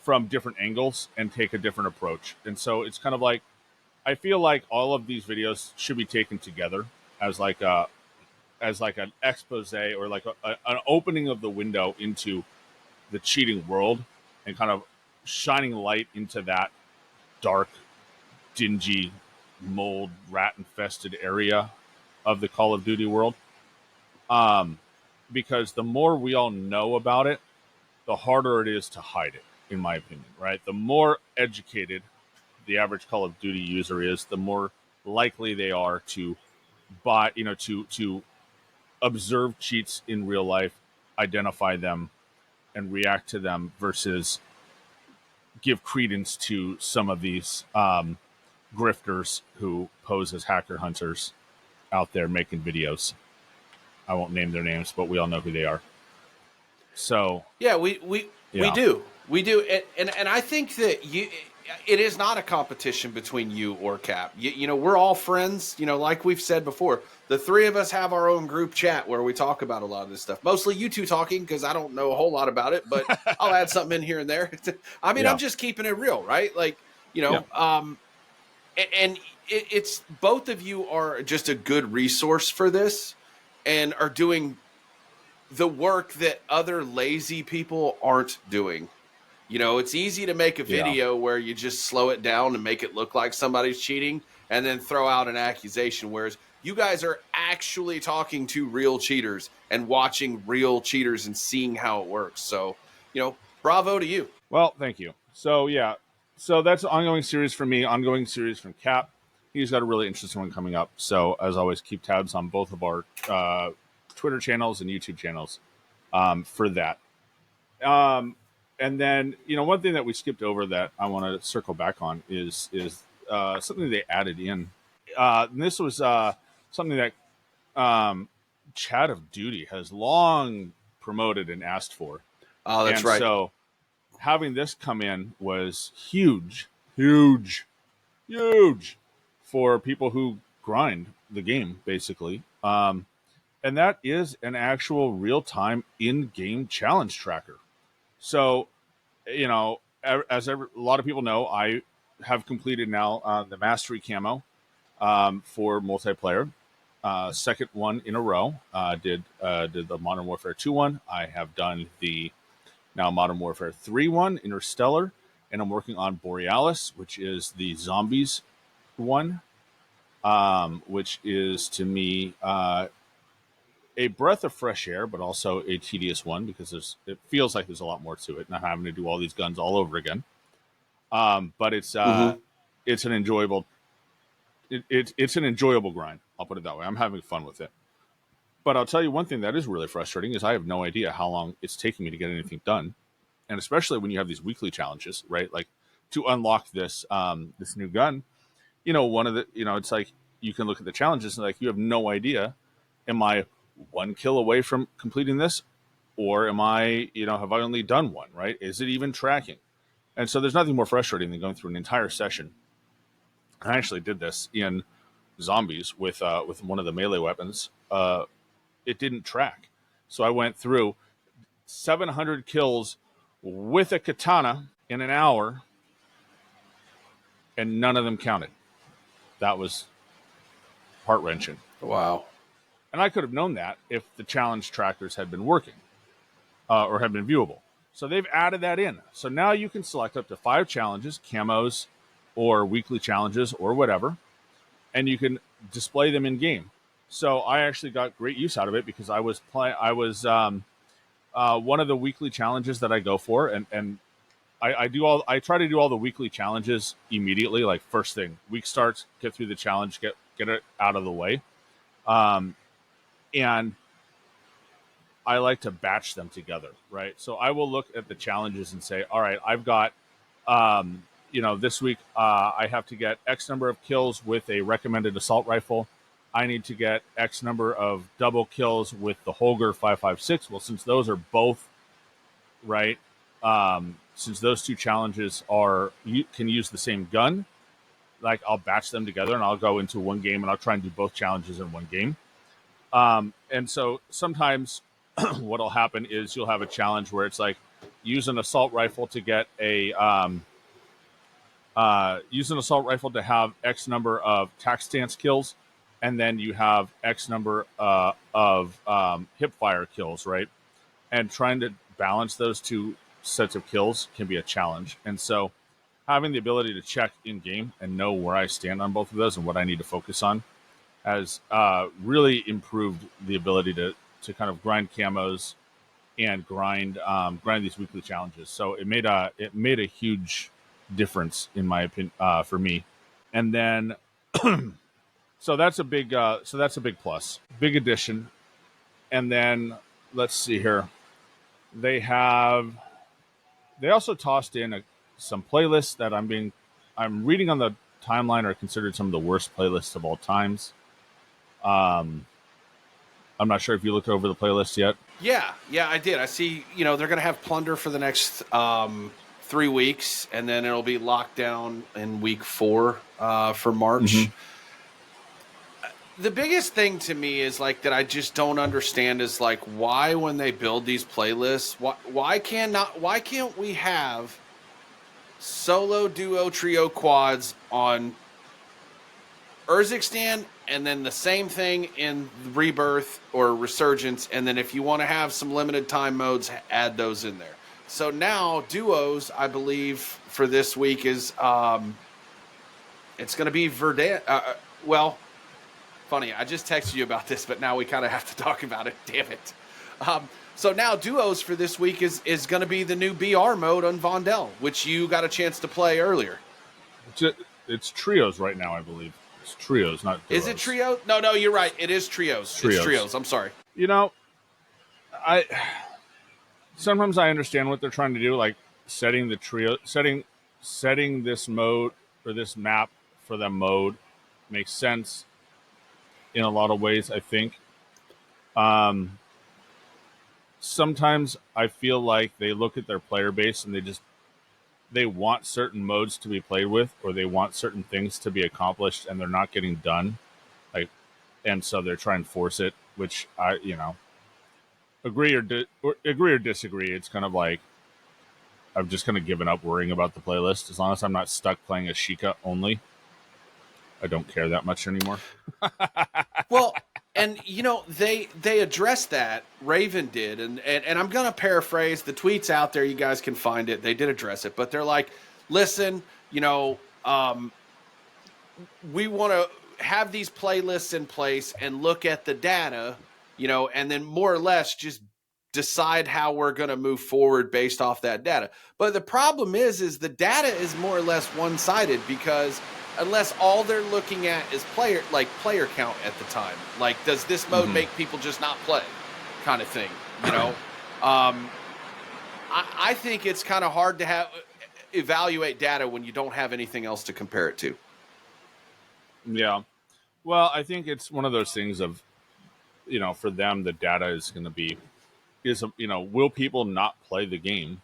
from different angles and take a different approach. And so it's kind of like, I feel like all of these videos should be taken together as like an expose or like an opening of the window into the cheating world and kind of shining light into that dark, dingy, mold, rat-infested area of the Call of Duty world. Because the more we all know about it, the harder it is to hide it, in my opinion, right? The more educated the average Call of Duty user is, the more likely they are to buy, to observe cheats in real life identify them and react to them versus give credence to some of these grifters who pose as hacker hunters out there making videos. I won't name their names, but we all know who they are. So yeah, we do. And I think that it is not a competition between you or Cap. You know, we're all friends. You know, like we've said before, the three of us have our own group chat where we talk about a lot of this stuff. Mostly you two talking because I don't know a whole lot about it, but I'll add something in here and there. I mean, I'm just keeping it real, right? Like, you know, and it's both of you are just a good resource for this and are doing the work that other lazy people aren't doing. You know, it's easy to make a video where you just slow it down and make it look like somebody's cheating and then throw out an accusation, whereas you guys are actually talking to real cheaters and watching real cheaters and seeing how it works. So, you know, bravo to you. Well, thank you. So, yeah. So that's an ongoing series for me, ongoing series from Cap. He's got a really interesting one coming up. So, as always, keep tabs on both of our Twitter channels and YouTube channels for that. And then, you know, one thing that we skipped over that I want to circle back on is something they added in. And this was something that Chat of Duty has long promoted and asked for. Oh, that's right. So having this come in was huge for people who grind the game, basically. And that is an actual real-time in-game challenge tracker. So, you know, as a lot of people know, I have completed now the Mastery Camo for multiplayer. Second one in a row. Did the Modern Warfare 2 one. I have done the now Modern Warfare 3 one, Interstellar, and I'm working on Borealis, which is the Zombies one, which is, to me, a breath of fresh air, but also a tedious one because it feels like there's a lot more to it, not having to do all these guns all over again. But it's an enjoyable it's an enjoyable grind. I'll put it that way. I'm having fun with it. But I'll tell you one thing that is really frustrating is I have no idea how long it's taking me to get anything done, and especially when you have these weekly challenges, right? Like to unlock this this new gun, you know, it's like you can look at the challenges and like you have no idea. Am I 1 kill away from completing this, or am I, you know, have I only done one? Right? Is it even tracking? And so there's nothing more frustrating than going through an entire session. I actually did this in Zombies with one of the melee weapons. It didn't track, so I went through 700 kills with a katana in an hour, and none of them counted. That was heart-wrenching. Wow. And I could have known that if the challenge trackers had been working or had been viewable. So they've added that in. So now you can select up to 5 challenges, camos, or weekly challenges, or whatever, and you can display them in game. So I actually got great use out of it because I was one of the weekly challenges that I go for, and I try to do all the weekly challenges immediately, like first thing. Week starts, get through the challenge, get it out of the way. And I like to batch them together, right? So I will look at the challenges and say, all right, I've got, this week I have to get X number of kills with a recommended assault rifle. I need to get X number of double kills with the Holger 5.56. Well, since those are both, right, since those two challenges you can use the same gun, like I'll batch them together and I'll go into one game and I'll try and do both challenges in one game. And so sometimes what'll happen is you'll have a challenge where it's like use an assault rifle to get use an assault rifle to have X number of tac stance kills, and then you have X number of hip fire kills, right? And trying to balance those two sets of kills can be a challenge. And so having the ability to check in game and know where I stand on both of those and what I need to focus on has really improved the ability to kind of grind camos and grind these weekly challenges. So it made a huge difference in my opinion for me. And then so that's a big plus, big addition. And then let's see here. They also tossed in some playlists that I'm reading on the timeline are considered some of the worst playlists of all times. I'm not sure if you looked over the playlist yet. Yeah, I did. I see. They're going to have Plunder for the next 3 weeks, and then it'll be lockdown in week 4 for March. The biggest thing to me is like that I just don't understand is like why when they build these playlists, why can't we have solo, duo, trio, quads on Urzikstan, and then the same thing in Rebirth or Resurgence, and then if you want to have some limited time modes, add those in there. So now duos, I believe, for this week is it's going to be Verdant. Well, funny, I just texted you about this, but now we kind of have to talk about it. Damn it. So now duos for this week is going to be the new BR mode on Vondel, which you got a chance to play earlier. It's trios right now, I believe. It's trios, not duos. Is it trio? No, you're right. It is trios. It's trios. I'm sorry. Sometimes I understand what they're trying to do, like setting this mode or this map for that mode makes sense in a lot of ways, I think. Sometimes I feel like they look at their player base and they want certain modes to be played with, or they want certain things to be accomplished, and they're not getting done. And so they're trying to force it, which I, agree or disagree. It's kind of like I've just kind of given up worrying about the playlist. As long as I'm not stuck playing a Sheikah only, I don't care that much anymore. Well, and they addressed that. Raven did, and I'm gonna paraphrase the tweets out there. You guys can find it. They did address it, but they're like, listen, we want to have these playlists in place and look at the data, and then more or less just decide how we're going to move forward based off that data. But the problem is the data is more or less one-sided, because unless all they're looking at is player count at the time, like does this mode make people just not play, kind of thing, I think it's kind of hard to evaluate data when you don't have anything else to compare it to. Yeah. Well, I think it's one of those things of, for them, the data is going to be, will people not play the game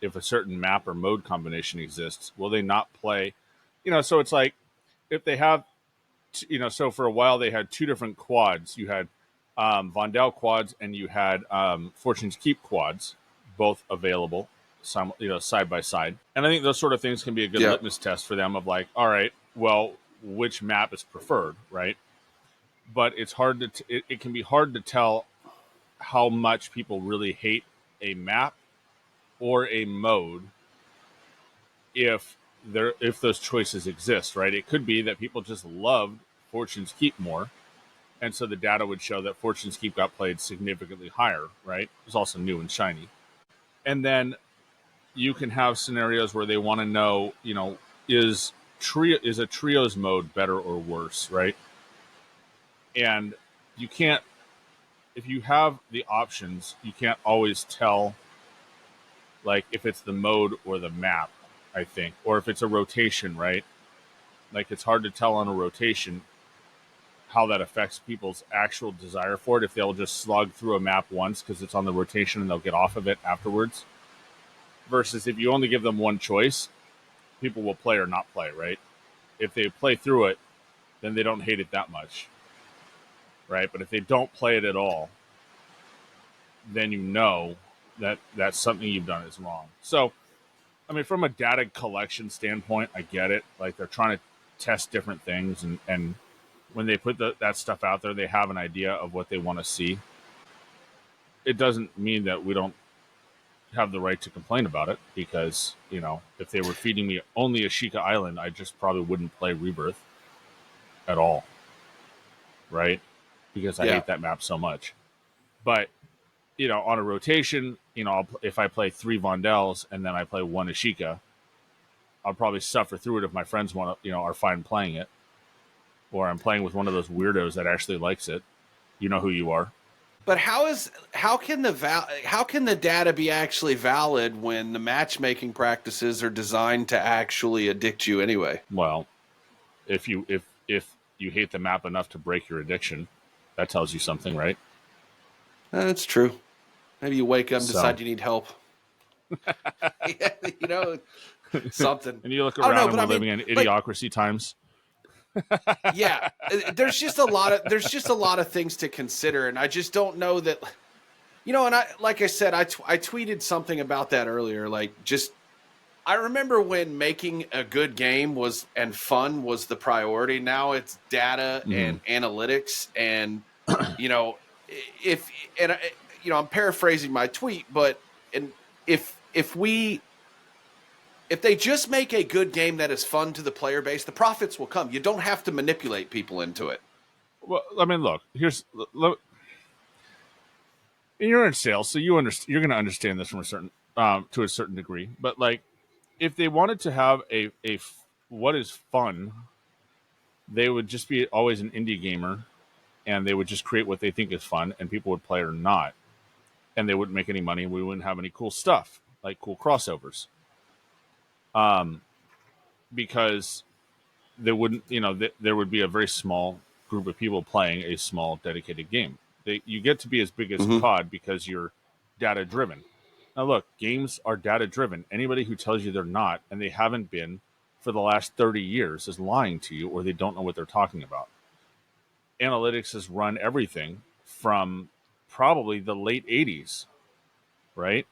if a certain map or mode combination exists? Will they not play? So it's like if they have, so for a while they had 2 different quads. You had Vondel quads and you had Fortune's Keep quads, both available, side by side. And I think those sort of things can be a good litmus test for them of like, all right, well, which map is preferred, right? But it's hard to it can be hard to tell how much people really hate a map or a mode if those choices exist, right? It could be that people just loved Fortune's Keep more, and so the data would show that Fortune's Keep got played significantly higher, right? It was also new and shiny. And then you can have scenarios where they want to know, is a trios mode better or worse, right? And you can't, if you have the options, you can't always tell, like, if it's the mode or the map, I think, or if it's a rotation, right? Like, it's hard to tell on a rotation how that affects people's actual desire for it, if they'll just slug through a map once because it's on the rotation and they'll get off of it afterwards. Versus if you only give them one choice, people will play or not play, right? If they play through it, then they don't hate it that much, right? But if they don't play it at all, then that that's something you've done is wrong. So, I mean, from a data collection standpoint, I get it. Like, they're trying to test different things, and when they put that stuff out there, they have an idea of what they want to see. It doesn't mean that we don't have the right to complain about it, because, if they were feeding me only a Sheikah Island, I just probably wouldn't play Rebirth at all, right? Because I hate that map so much. But, on a rotation, if I play 3 Vondels and then I play 1 Ashika, I'll probably suffer through it if my friends are fine playing it, or I'm playing with one of those weirdos that actually likes it. You know who you are. But how can the data be actually valid when the matchmaking practices are designed to actually addict you anyway? Well, if you hate the map enough to break your addiction, that tells you something, right? That's true. Maybe you wake up and decide you need help. You know, something. And you look I don't know, around and but we're I mean, living in like, idiocracy times. yeah, there's just a lot of things to consider, and I just don't know that. You know, and like I said, I tweeted something about that earlier. Like, just I remember when making a good game and fun was the priority. Now it's data and analytics, and you know, I'm paraphrasing my tweet, but if they just make a good game that is fun to the player base, the profits will come. You don't have to manipulate people into it. Well, I mean, look, you're in sales, so you're going to understand this from a certain to a certain degree. But like, if they wanted to have a what is fun, they would just be always an indie gamer, and they would just create what they think is fun, and people would play it or not, and they wouldn't make any money. We wouldn't have any cool stuff like cool crossovers, because they wouldn't. There would be a very small group of people playing a small dedicated game. You get to be as big as COD because you're data driven. Now, look, games are data driven. Anybody who tells you they're not, and they haven't been for the last 30 years, is lying to you, or they don't know what they're talking about. Analytics has run everything from probably the late 80s, right?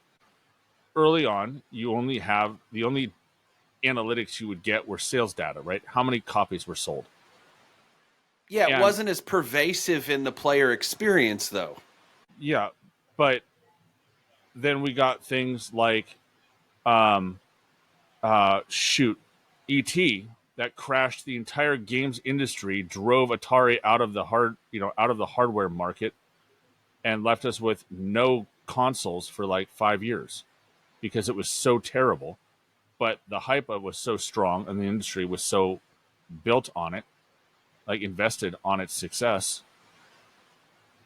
Early on, the only analytics you would get were sales data, right? How many copies were sold? Yeah, it wasn't as pervasive in the player experience, though. Yeah, but then we got things like, E.T. that crashed the entire games industry, drove Atari out of the hardware market, and left us with no consoles for like 5 years because it was so terrible. But the hype was so strong, and the industry was so built on it, like invested on its success,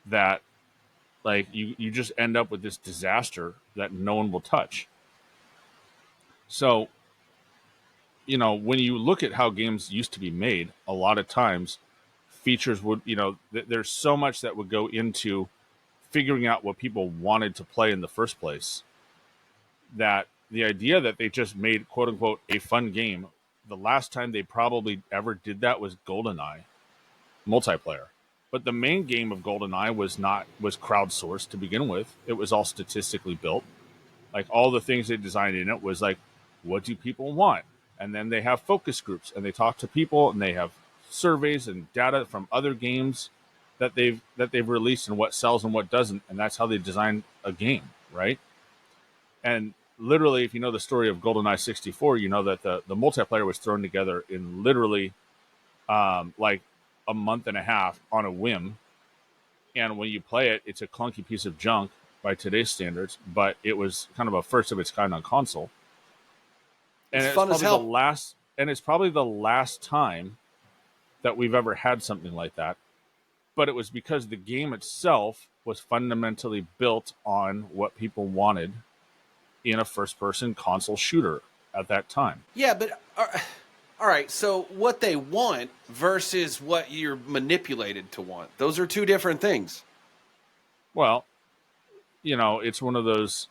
that like you just end up with this disaster that no one will touch. So, when you look at how games used to be made, a lot of times features would, there's so much that would go into figuring out what people wanted to play in the first place, that the idea that they just made quote unquote a fun game, the last time they probably ever did that was GoldenEye multiplayer. But the main game of GoldenEye was crowdsourced to begin with. It was all statistically built. Like, all the things they designed in it was like, what do people want? And then they have focus groups, and they talk to people, and they have surveys and data from other games that they've released, and what sells and what doesn't, and that's how they design a game, right? And literally, if you know the story of GoldenEye 64, you know that the multiplayer was thrown together in literally like a month and a half on a whim. And when you play it, it's a clunky piece of junk by today's standards, but it was kind of a first of its kind on console. And it's fun as hell. It's probably the last time that we've ever had something like that. But it was because the game itself was fundamentally built on what people wanted in a first-person console shooter at that time. Yeah, but all right, so what they want versus what you're manipulated to want, those are two different things. Well, it's one of those.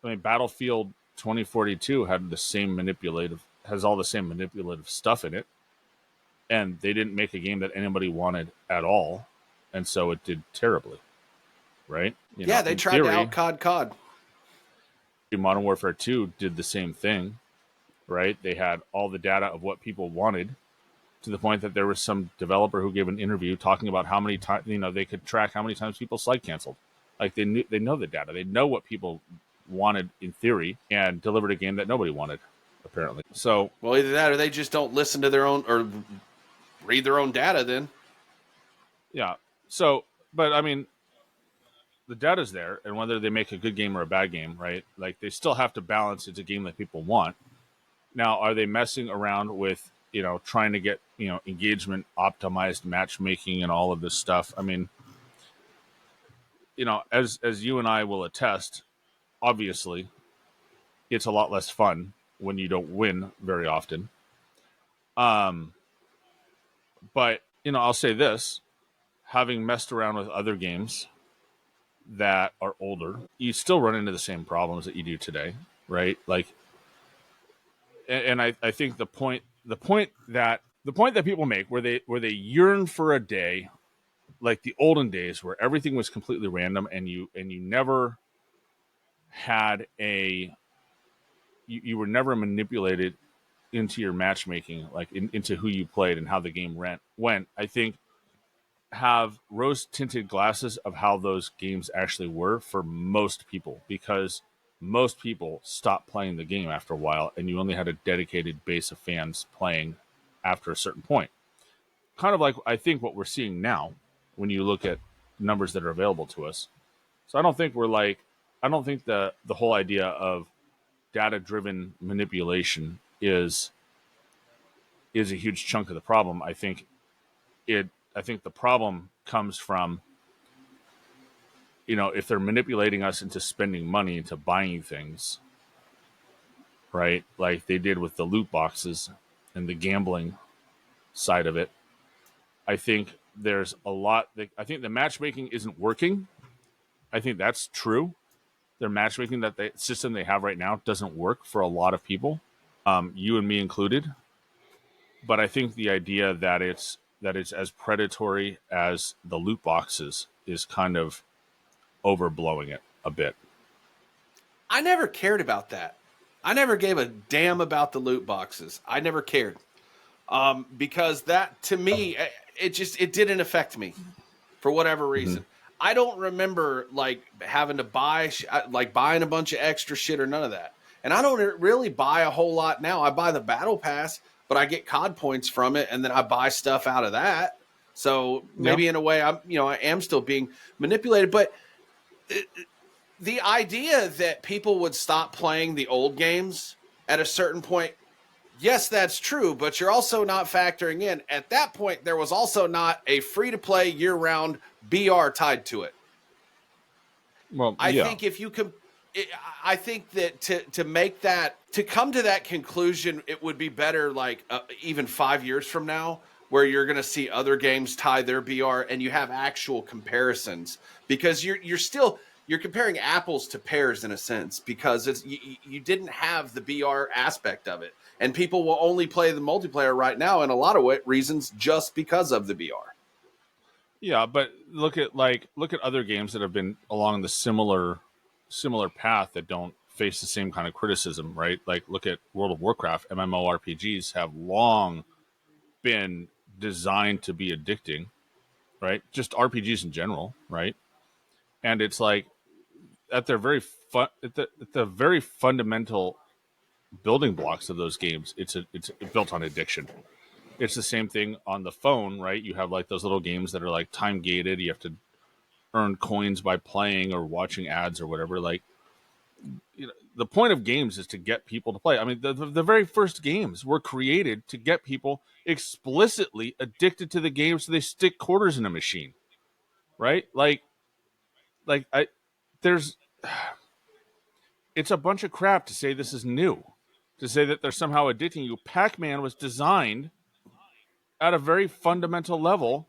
I mean, Battlefield 2042 has all the same manipulative stuff in it, and they didn't make a game that anybody wanted at all, and so it did terribly, right? They tried to out COD. Modern Warfare 2 did the same thing, right? They had all the data of what people wanted, to the point that there was some developer who gave an interview talking about how many times, they could track how many times people slide canceled. Like, they know the data. They know what people wanted in theory, and delivered a game that nobody wanted, apparently. So, well, either that or they just don't listen to their own or read their own data then. Yeah. So, but I mean, the data's there, and whether they make a good game or a bad game, right? Like, they still have to balance it's a game that people want. Now, are they messing around with, trying to get, engagement, optimized matchmaking, and all of this stuff? I mean, as you and I will attest, obviously, it's a lot less fun when you don't win very often. But I'll say this: having messed around with other games that are older, you still run into the same problems that you do today, right? Like, and I think the point that people make where they yearn for a day like the olden days where everything was completely random and you never had you were never manipulated into your matchmaking, like into who you played and how the game went. I think have rose tinted glasses of how those games actually were for most people, because most people stopped playing the game after a while and you only had a dedicated base of fans playing after a certain point. Kind of like I think what we're seeing now when you look at numbers that are available to us. So I don't think the whole idea of data driven manipulation is a huge chunk of the problem. I think the problem comes from if they're manipulating us into spending money into buying things, right? Like they did with the loot boxes and the gambling side of it. I think there's a lot I think the matchmaking isn't working. I think that's true. Their matchmaking the system they have right now doesn't work for a lot of people, you and me included. But I think the idea that it's as predatory as the loot boxes is kind of overblowing it a bit. I never cared about that. I never gave a damn about the loot boxes. I never cared. Because that, to me, it didn't affect me for whatever reason. Mm-hmm. I don't remember like having to buy, like buying a bunch of extra shit or none of that. And I don't really buy a whole lot now. I buy the battle pass, but I get COD points from it, and then I buy stuff out of that. So maybe in a way, I am still being manipulated. But the idea that people would stop playing the old games at a certain point, yes, that's true, but you're also not factoring in, at that point, there was also not a free-to-play year-round BR tied to it. Well, I think if you could, I think that to come to that conclusion, it would be better like even 5 years from now, where you're going to see other games tie their BR and you have actual comparisons, because you're comparing apples to pears in a sense, because you didn't have the BR aspect of it. And people will only play the multiplayer right now in a lot of reasons just because of the BR. Yeah, but look at other games that have been along the similar path that don't face the same kind of criticism, right? Like look at World of Warcraft. MMORPGs have long been designed to be addicting, right? Just RPGs in general, right? And it's like at their very at the very fundamental building blocks of those games, it's built on addiction. It's the same thing on the phone, right? You have like those little games that are like time gated. You have to earn coins by playing or watching ads or whatever. Like, the point of games is to get people to play. I mean, the very first games were created to get people explicitly addicted to the game, so they stick quarters in a machine, right? It's a bunch of crap to say this is new, to say that they're somehow addicting you. Pac-Man was designed at a very fundamental level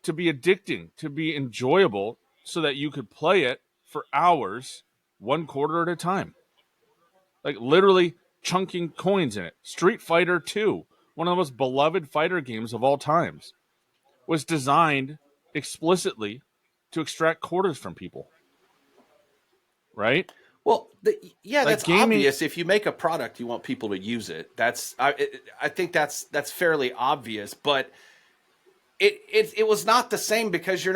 to be addicting, to be enjoyable, so that you could play it for hours, one quarter at a time. Like literally chunking coins in it. Street Fighter 2, one of the most beloved fighter games of all times, was designed explicitly to extract quarters from people. Right? Well, that's gaming, obvious. If you make a product, you want people to use it. I think that's fairly obvious, but it was not the same, because you're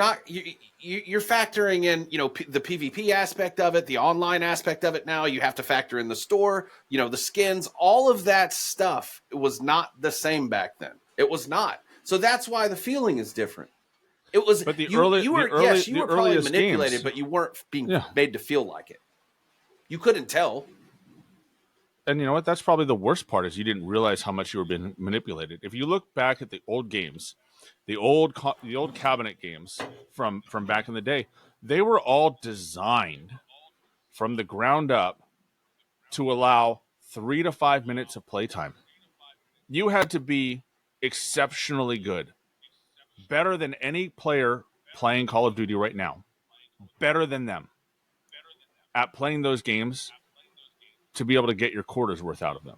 factoring in the PvP aspect of it, the online aspect of it. Now you have to factor in the store, the skins, all of that stuff. It was not the same back then. It was not. So that's why the feeling is different. It was, but you were probably manipulated, games, but you weren't being made to feel like it. You couldn't tell. And you know what? That's probably the worst part, is you didn't realize how much you were being manipulated. If you look back at the old games, the old cabinet games from back in the day, They were all designed from the ground up to allow 3 to 5 minutes of playtime. You had to be exceptionally good, better than any player playing Call of Duty right now, better than them at playing those games to be able to get your quarter's worth out of them.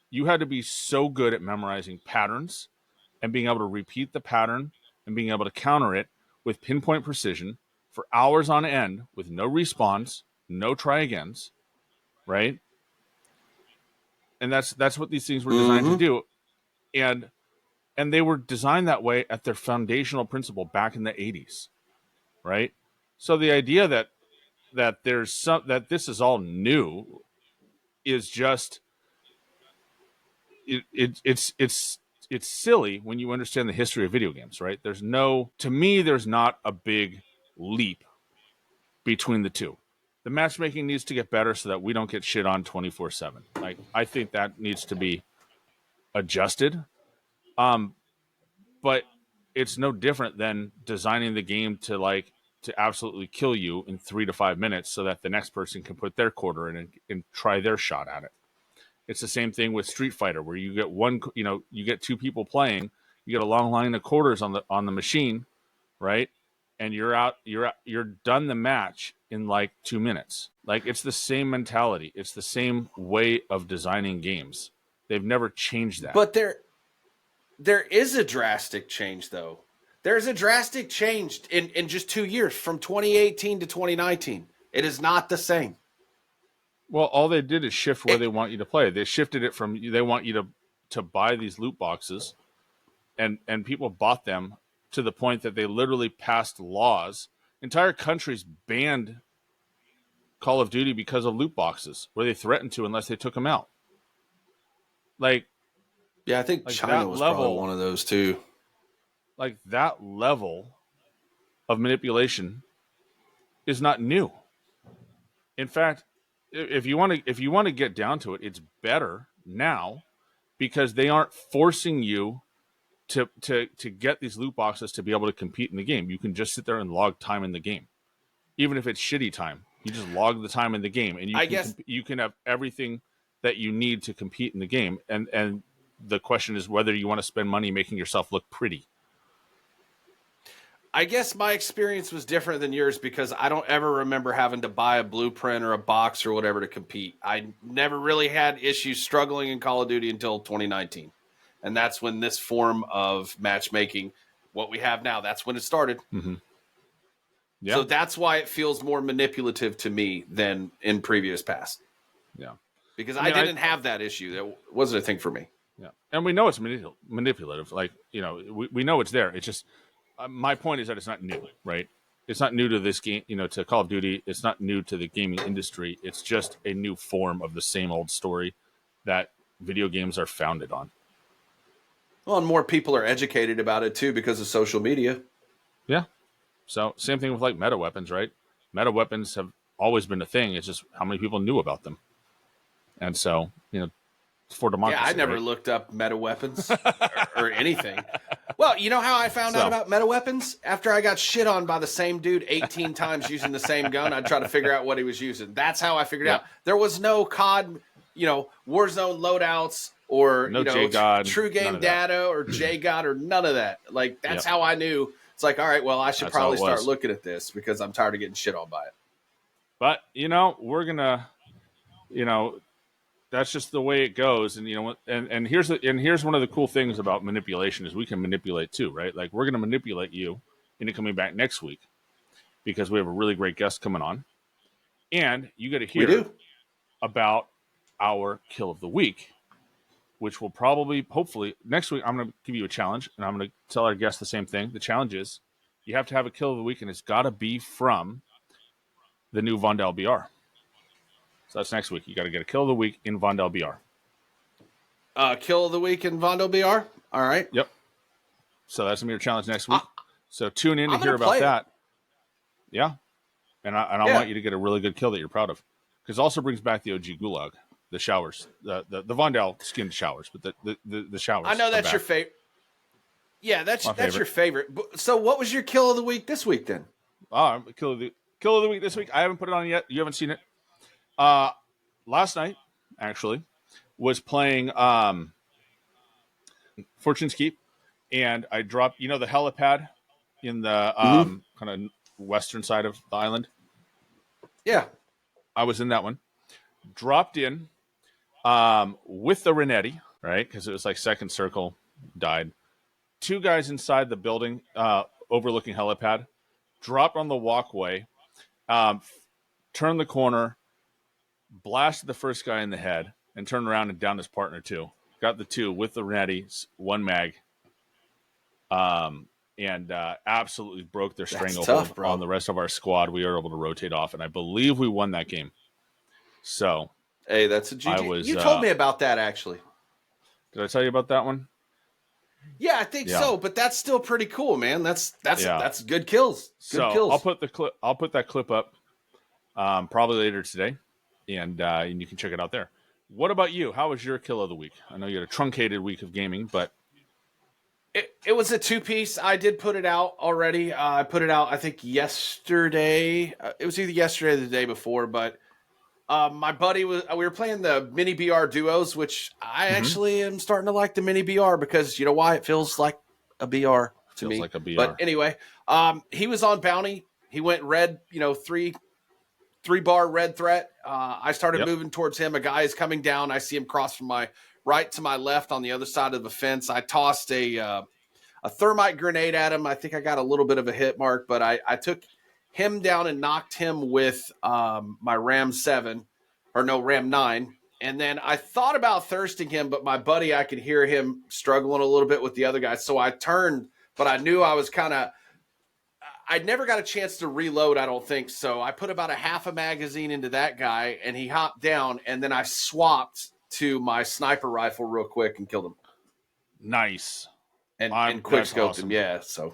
You had to be so good at memorizing patterns and being able to repeat the pattern and being able to counter it with pinpoint precision for hours on end with no respawns, no try agains, right? And that's what these things were designed to do. And they were designed that way at their foundational principle back in the 80s, right? So the idea that this is all new is just it's silly when you understand the history of video games, right? There's not a big leap between the two. The matchmaking needs to get better so that we don't get shit on 24/7. Like, I think that needs to be adjusted. But it's no different than designing the game to absolutely kill you in 3 to 5 minutes so that the next person can put their quarter in and try their shot at it. It's the same thing with Street Fighter, where you get two people playing, you get a long line of quarters on the machine, right? And you're done the match in like 2 minutes. Like, it's the same mentality. It's the same way of designing games. They've never changed that. But there is a drastic change, though. There's a drastic change in just 2 years, from 2018 to 2019. It is not the same. Well, all they did is shift where they want you to play. They shifted it from, they want you to buy these loot boxes, and people bought them to the point that they literally passed laws. Entire countries banned Call of Duty because of loot boxes, where they threatened to unless they took them out. Like, yeah, I think China was probably one of those too. Like, that level of manipulation is not new. In fact, if you want to get down to it, it's better now because they aren't forcing you to get these loot boxes to be able to compete in the game. You can just sit there and log time in the game, even if it's shitty time. You just log the time in the game, and you can have everything that you need to compete in the game. And the question is whether you want to spend money making yourself look pretty. I guess my experience was different than yours because I don't ever remember having to buy a blueprint or a box or whatever to compete. I never really had issues struggling in Call of Duty until 2019. And that's when this form of matchmaking, what we have now, that's when it started. Mm-hmm. Yeah. So that's why it feels more manipulative to me than in previous past. Yeah. Because I didn't have that issue. That wasn't a thing for me. Yeah. And we know it's manipulative. Like, we know it's there. It's just, my point is that it's not new, right? It's not new to this game, to Call of Duty. It's not new to the gaming industry. It's just a new form of the same old story that video games are founded on. Well, and more people are educated about it too because of social media. Yeah. So same thing with like meta weapons, right? Meta weapons have always been a thing. It's just how many people knew about them. And so, for democracy. Yeah, I never looked up meta weapons or anything. Well, you know how I found out about meta weapons? After I got shit on by the same dude 18 times using the same gun, I'd try to figure out what he was using. That's how I figured out. There was no COD, Warzone loadouts or True Game Data or JGOD or none of that. Like, that's how I knew. It's like, all right, well, I should probably start looking at this because I'm tired of getting shit on by it. But, we're going to, that's just the way it goes. And, and here's one of the cool things about manipulation is we can manipulate too, right? Like, we're going to manipulate you into coming back next week because we have a really great guest coming on. And you get to hear about our kill of the week, which will probably, hopefully, next week, I'm going to give you a challenge, and I'm going to tell our guests the same thing. The challenge is you have to have a kill of the week, and it's got to be from the new Vondel BR. So that's next week. You got to get a kill of the week in Vondel BR. Kill of the week in Vondel BR? All right. Yep. So that's going to be your challenge next week. So tune in to hear about that. Yeah. And I want you to get a really good kill that you're proud of. Because it also brings back the OG Gulag. The showers, the Vondel skinned showers, but the showers. I know that's your favorite. Yeah, that's your favorite. So, what was your kill of the week this week then? Kill of the week this week. I haven't put it on yet. You haven't seen it. Last night, actually, was playing Fortune's Keep, and I dropped, the helipad in the kind of western side of the island. Yeah. I was in that one. Dropped in with the Renetti, right? Because it was like second circle, died. 2 guys inside the building overlooking helipad. Dropped on the walkway, turned the corner, blasted the first guy in the head, and turned around and downed his partner too. Got the 2 with the Renetti, 1 mag. And absolutely broke their stranglehold on the rest of our squad. We were able to rotate off, and I believe we won that game. So, hey, that's a GG. You told me about that, actually. Did I tell you about that one? Yeah, I think so, but that's still pretty cool, man. That's good kills. Good kills. I'll put that clip up probably later today, and you can check it out there. What about you? How was your kill of the week? I know you had a truncated week of gaming, but it was a 2-piece. I did put it out already. I put it out, I think, yesterday. It was either yesterday or the day before, but my buddy we were playing the mini BR duos, which I actually am starting to like the mini BR because you know why? It feels like a BR to me. Like a BR. But anyway, he was on bounty. He went red, 3-bar red threat. I started moving towards him. A guy is coming down. I see him cross from my right to my left on the other side of the fence. I tossed a thermite grenade at him. I think I got a little bit of a hit mark, but I took him down and knocked him with my Ram 9. And then I thought about thirsting him, but my buddy, I could hear him struggling a little bit with the other guy. So I turned, but I knew I was I'd never got a chance to reload, I don't think. So I put about a half a magazine into that guy, and he hopped down, and then I swapped to my sniper rifle real quick and killed him. Nice. And quick scoped him, yeah. So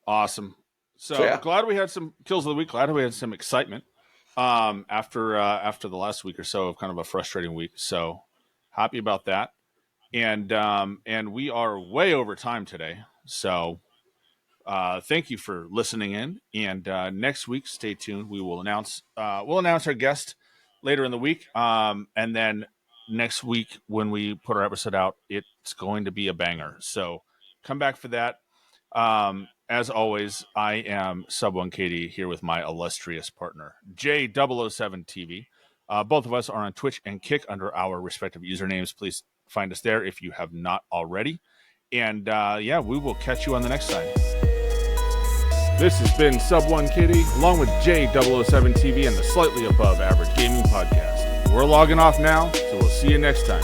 awesome. So glad we had some kills of the week. Glad we had some excitement after the last week or so of kind of a frustrating week. So happy about that. And we are way over time today. So thank you for listening in. And next week, stay tuned. We will announce our guest later in the week. And then next week when we put our episode out, it's going to be a banger. So come back for that. As always, I am Sub1KD here with my illustrious partner, J007TV. Both of us are on Twitch and Kick under our respective usernames. Please find us there if you have not already. And we will catch you on the next time. This has been Sub1KD along with J007TV and the Slightly Above Average Gaming Podcast. We're logging off now, so we'll see you next time.